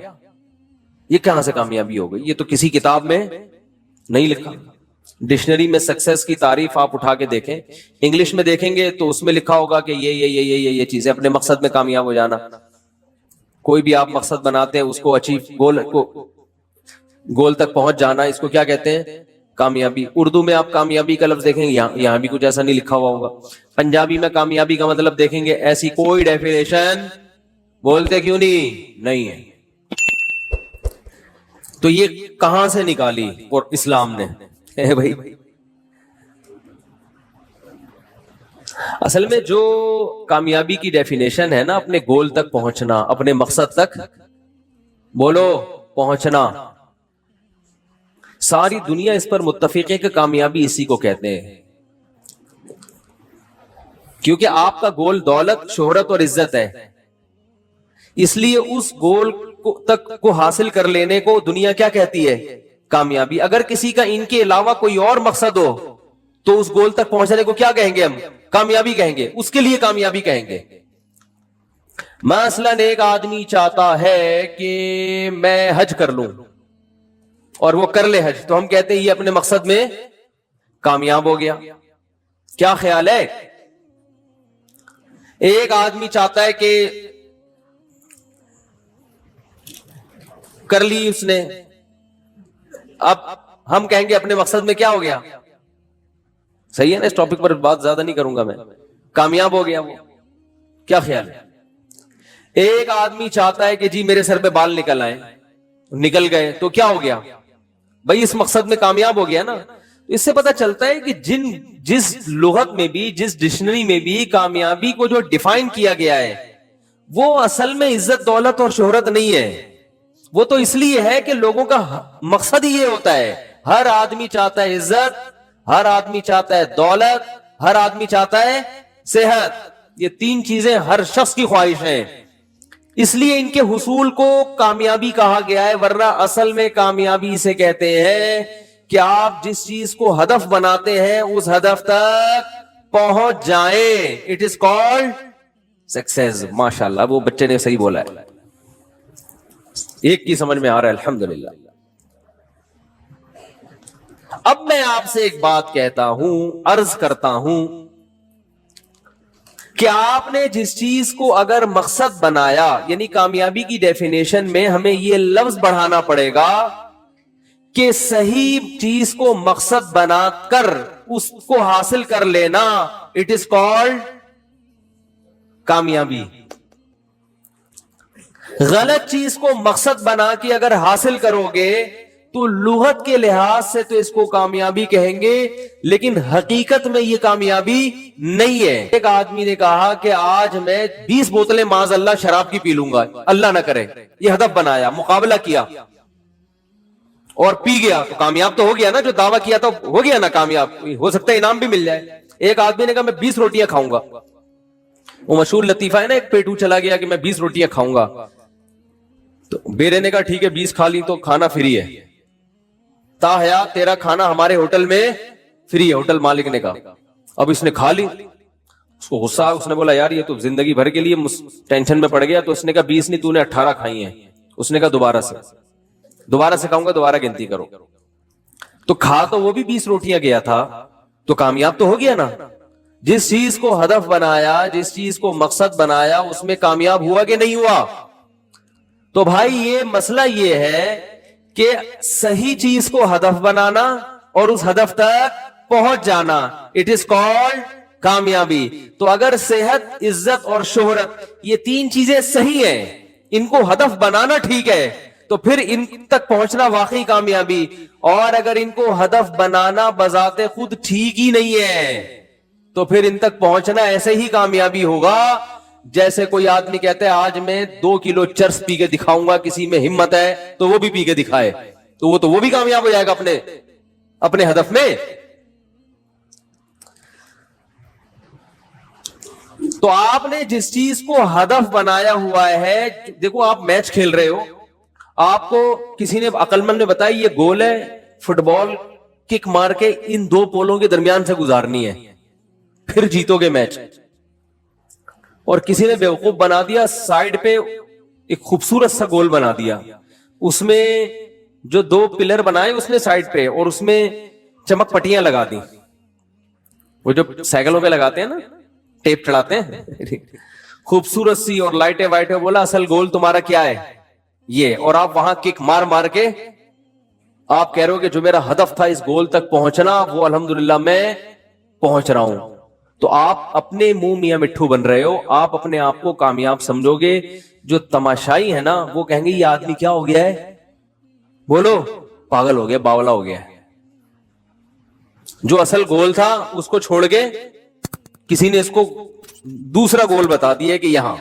یہ کہاں سے کامیابی ہو گئی؟ یہ تو کسی کتاب میں نہیں لکھا. ڈکشنری میں سکسیس کی تعریف آپ اٹھا کے دیکھیں، انگلش میں دیکھیں گے تو اس میں لکھا ہوگا کہ یہ چیزیں، اپنے مقصد میں کامیاب ہو جانا. کوئی بھی آپ مقصد بناتے ہیں اس کو اچیو، گول تک پہنچ جانا، اس کو کیا کہتے ہیں؟ کامیابی. اردو میں آپ کامیابی کا لفظ دیکھیں گے، یہاں بھی کچھ ایسا نہیں لکھا ہوا ہوگا. پنجابی میں کامیابی کا مطلب دیکھیں گے، ایسی کوئی ڈیفینیشن بولتے کیوں نہیں ہے. تو یہ کہاں سے نکالی اور اسلام نے بھائی؟ اصل میں جو کامیابی کی ڈیفینیشن ہے نا، اپنے گول تک پہنچنا، اپنے مقصد تک بولو پہنچنا، ساری دنیا اس پر متفق ہے کہ کامیابی اسی کو کہتے ہیں. کیونکہ آپ کا گول دولت، شہرت اور عزت ہے، اس لیے اس گول تک کو حاصل کر لینے کو دنیا کیا کہتی ہے؟ کامیابی. اگر کسی کا ان کے علاوہ کوئی اور مقصد ہو تو اس گول تک پہنچنے کو کیا کہیں گے؟ ہم کامیابی کہیں گے، اس کے لیے کامیابی کہیں گے. مثلاً ایک آدمی چاہتا ہے کہ میں حج کر لوں اور وہ کر لے حج، تو ہم کہتے ہیں یہ اپنے مقصد میں کامیاب ہو گیا. کیا خیال ہے؟ ایک آدمی چاہتا ہے کہ کر لی اس نے، اب ہم کہیں گے اپنے مقصد میں کیا ہو گیا؟ صحیح ہے نا؟ اس ٹاپک پر بات زیادہ نہیں کروں گا میں، کامیاب ہو گیا وہ. کیا خیال ہے؟ ایک آدمی چاہتا ہے کہ جی میرے سر پہ بال نکل آئے، نکل گئے، تو کیا ہو گیا بھائی؟ اس مقصد میں کامیاب ہو گیا نا. اس سے پتہ چلتا ہے کہ جس لغت میں بھی، جس ڈکشنری میں بھی کامیابی کو جو ڈیفائن کیا گیا ہے وہ اصل میں عزت، دولت اور شہرت نہیں ہے. وہ تو اس لیے ہے کہ لوگوں کا مقصد ہی یہ ہوتا ہے. ہر آدمی چاہتا ہے عزت، ہر آدمی چاہتا ہے دولت، ہر آدمی چاہتا ہے صحت. یہ تین چیزیں ہر شخص کی خواہش ہیں، اس لیے ان کے حصول کو کامیابی کہا گیا ہے. ورنہ اصل میں کامیابی اسے کہتے ہیں کہ آپ جس چیز کو ہدف بناتے ہیں اس ہدف تک پہنچ جائیں. It is called success. ماشاءاللہ، وہ بچے نے صحیح بولا ہے. ایک کی سمجھ میں آ رہا ہے، الحمدللہ. اب میں آپ سے ایک بات کہتا ہوں، عرض کرتا ہوں کہ آپ نے جس چیز کو اگر مقصد بنایا، یعنی کامیابی کی ڈیفینیشن میں ہمیں یہ لفظ بڑھانا پڑے گا کہ صحیح چیز کو مقصد بنا کر اس کو حاصل کر لینا، اٹ از کالڈ کامیابی. غلط چیز کو مقصد بنا کے اگر حاصل کرو گے تو لغت کے لحاظ سے تو اس کو کامیابی کہیں گے، لیکن حقیقت میں یہ کامیابی نہیں ہے. ایک آدمی نے کہا کہ آج میں 20 بوتلیں معاذ اللہ شراب کی پی لوں گا، اللہ نہ کرے، یہ ہدف بنایا، مقابلہ کیا اور پی گیا، تو کامیاب تو ہو گیا نا؟ جو دعویٰ کیا تھا ہو گیا نا کامیاب، ہو سکتا ہے انعام بھی مل جائے. ایک آدمی نے کہا میں 20 روٹیاں کھاؤں گا. وہ مشہور لطیفہ ہے نا، ایک پیٹو چلا گیا کہ میں 20 روٹیاں کھاؤں گا، تو بیرے نے کہا ٹھیک ہے 20 کھا لی تو کھانا فری ہے، تاحیات تیرا کھانا ہمارے ہوٹل میں فری ہے. ہوٹل مالک نے کہا. اب اس نے کھا لی، اس کو غصہ، اس نے بولا یار یہ تو زندگی بھر کے لیے ٹینشن میں پڑ گیا. تو اس نے کہا 20 نہیں، تو نے 18 کھائی ہیں. اس نے کہا دوبارہ سے کھاؤں گا، دوبارہ گنتی کرو. تو کھا تو وہ بھی 20 روٹیاں گیا تھا, تو کامیاب تو ہو گیا نا. جس چیز کو ہدف بنایا, جس چیز کو مقصد بنایا, اس میں کامیاب ہوا کہ نہیں ہوا؟ تو بھائی یہ مسئلہ یہ ہے کہ صحیح چیز کو ہدف بنانا اور اس ہدف تک پہنچ جانا, اٹ از کالڈ کامیابی. تو اگر صحت, عزت اور شہرت یہ 3 چیزیں صحیح ہیں, ان کو ہدف بنانا ٹھیک ہے, تو پھر ان تک پہنچنا واقعی کامیابی. اور اگر ان کو ہدف بنانا بذات خود ٹھیک ہی نہیں ہے, تو پھر ان تک پہنچنا ایسے ہی کامیابی ہوگا جیسے کوئی آدمی کہتا ہے آج میں 2 کلو چرس پی کے دکھاؤں گا, کسی میں ہمت ہے تو وہ بھی پی کے دکھائے, تو وہ بھی کامیاب ہو جائے گا اپنے ہدف میں. تو آپ نے جس چیز کو ہدف بنایا ہوا ہے, دیکھو آپ میچ کھیل رہے ہو, آپ کو کسی نے عقل مند نے بتایا یہ گول ہے, فٹ بال کک مار کے ان 2 پولوں کے درمیان سے گزارنی ہے, پھر جیتو گے میچ. اور کسی نے بیوقوف بنا دیا, سائیڈ پہ ایک خوبصورت سا گول بنا دیا, اس میں جو 2 پلر بنائے اس نے سائیڈ پہ, اور اس میں چمک پٹیاں لگا دی, وہ جو سائیکلوں پہ لگاتے ہیں نا, ٹیپ چڑھاتے ہیں خوبصورت سی, اور لائٹیں وائٹیں. بولا اصل گول تمہارا کیا ہے یہ, اور آپ وہاں کک مار مار کے آپ کہہ رہے ہو کہ جو میرا ہدف تھا اس گول تک پہنچنا وہ الحمدللہ میں پہنچ رہا ہوں. تو آپ اپنے منہ میاں مٹھو بن رہے ہو, آپ اپنے آپ کو کامیاب سمجھو گے. جو تماشائی ہے نا وہ کہیں گے یہ آدمی کیا ہو گیا ہے, بولو پاگل ہو گیا, باولا ہو گیا ہے. جو اصل گول تھا اس کو چھوڑ کے کسی نے اس کو دوسرا گول بتا دیا کہ یہاں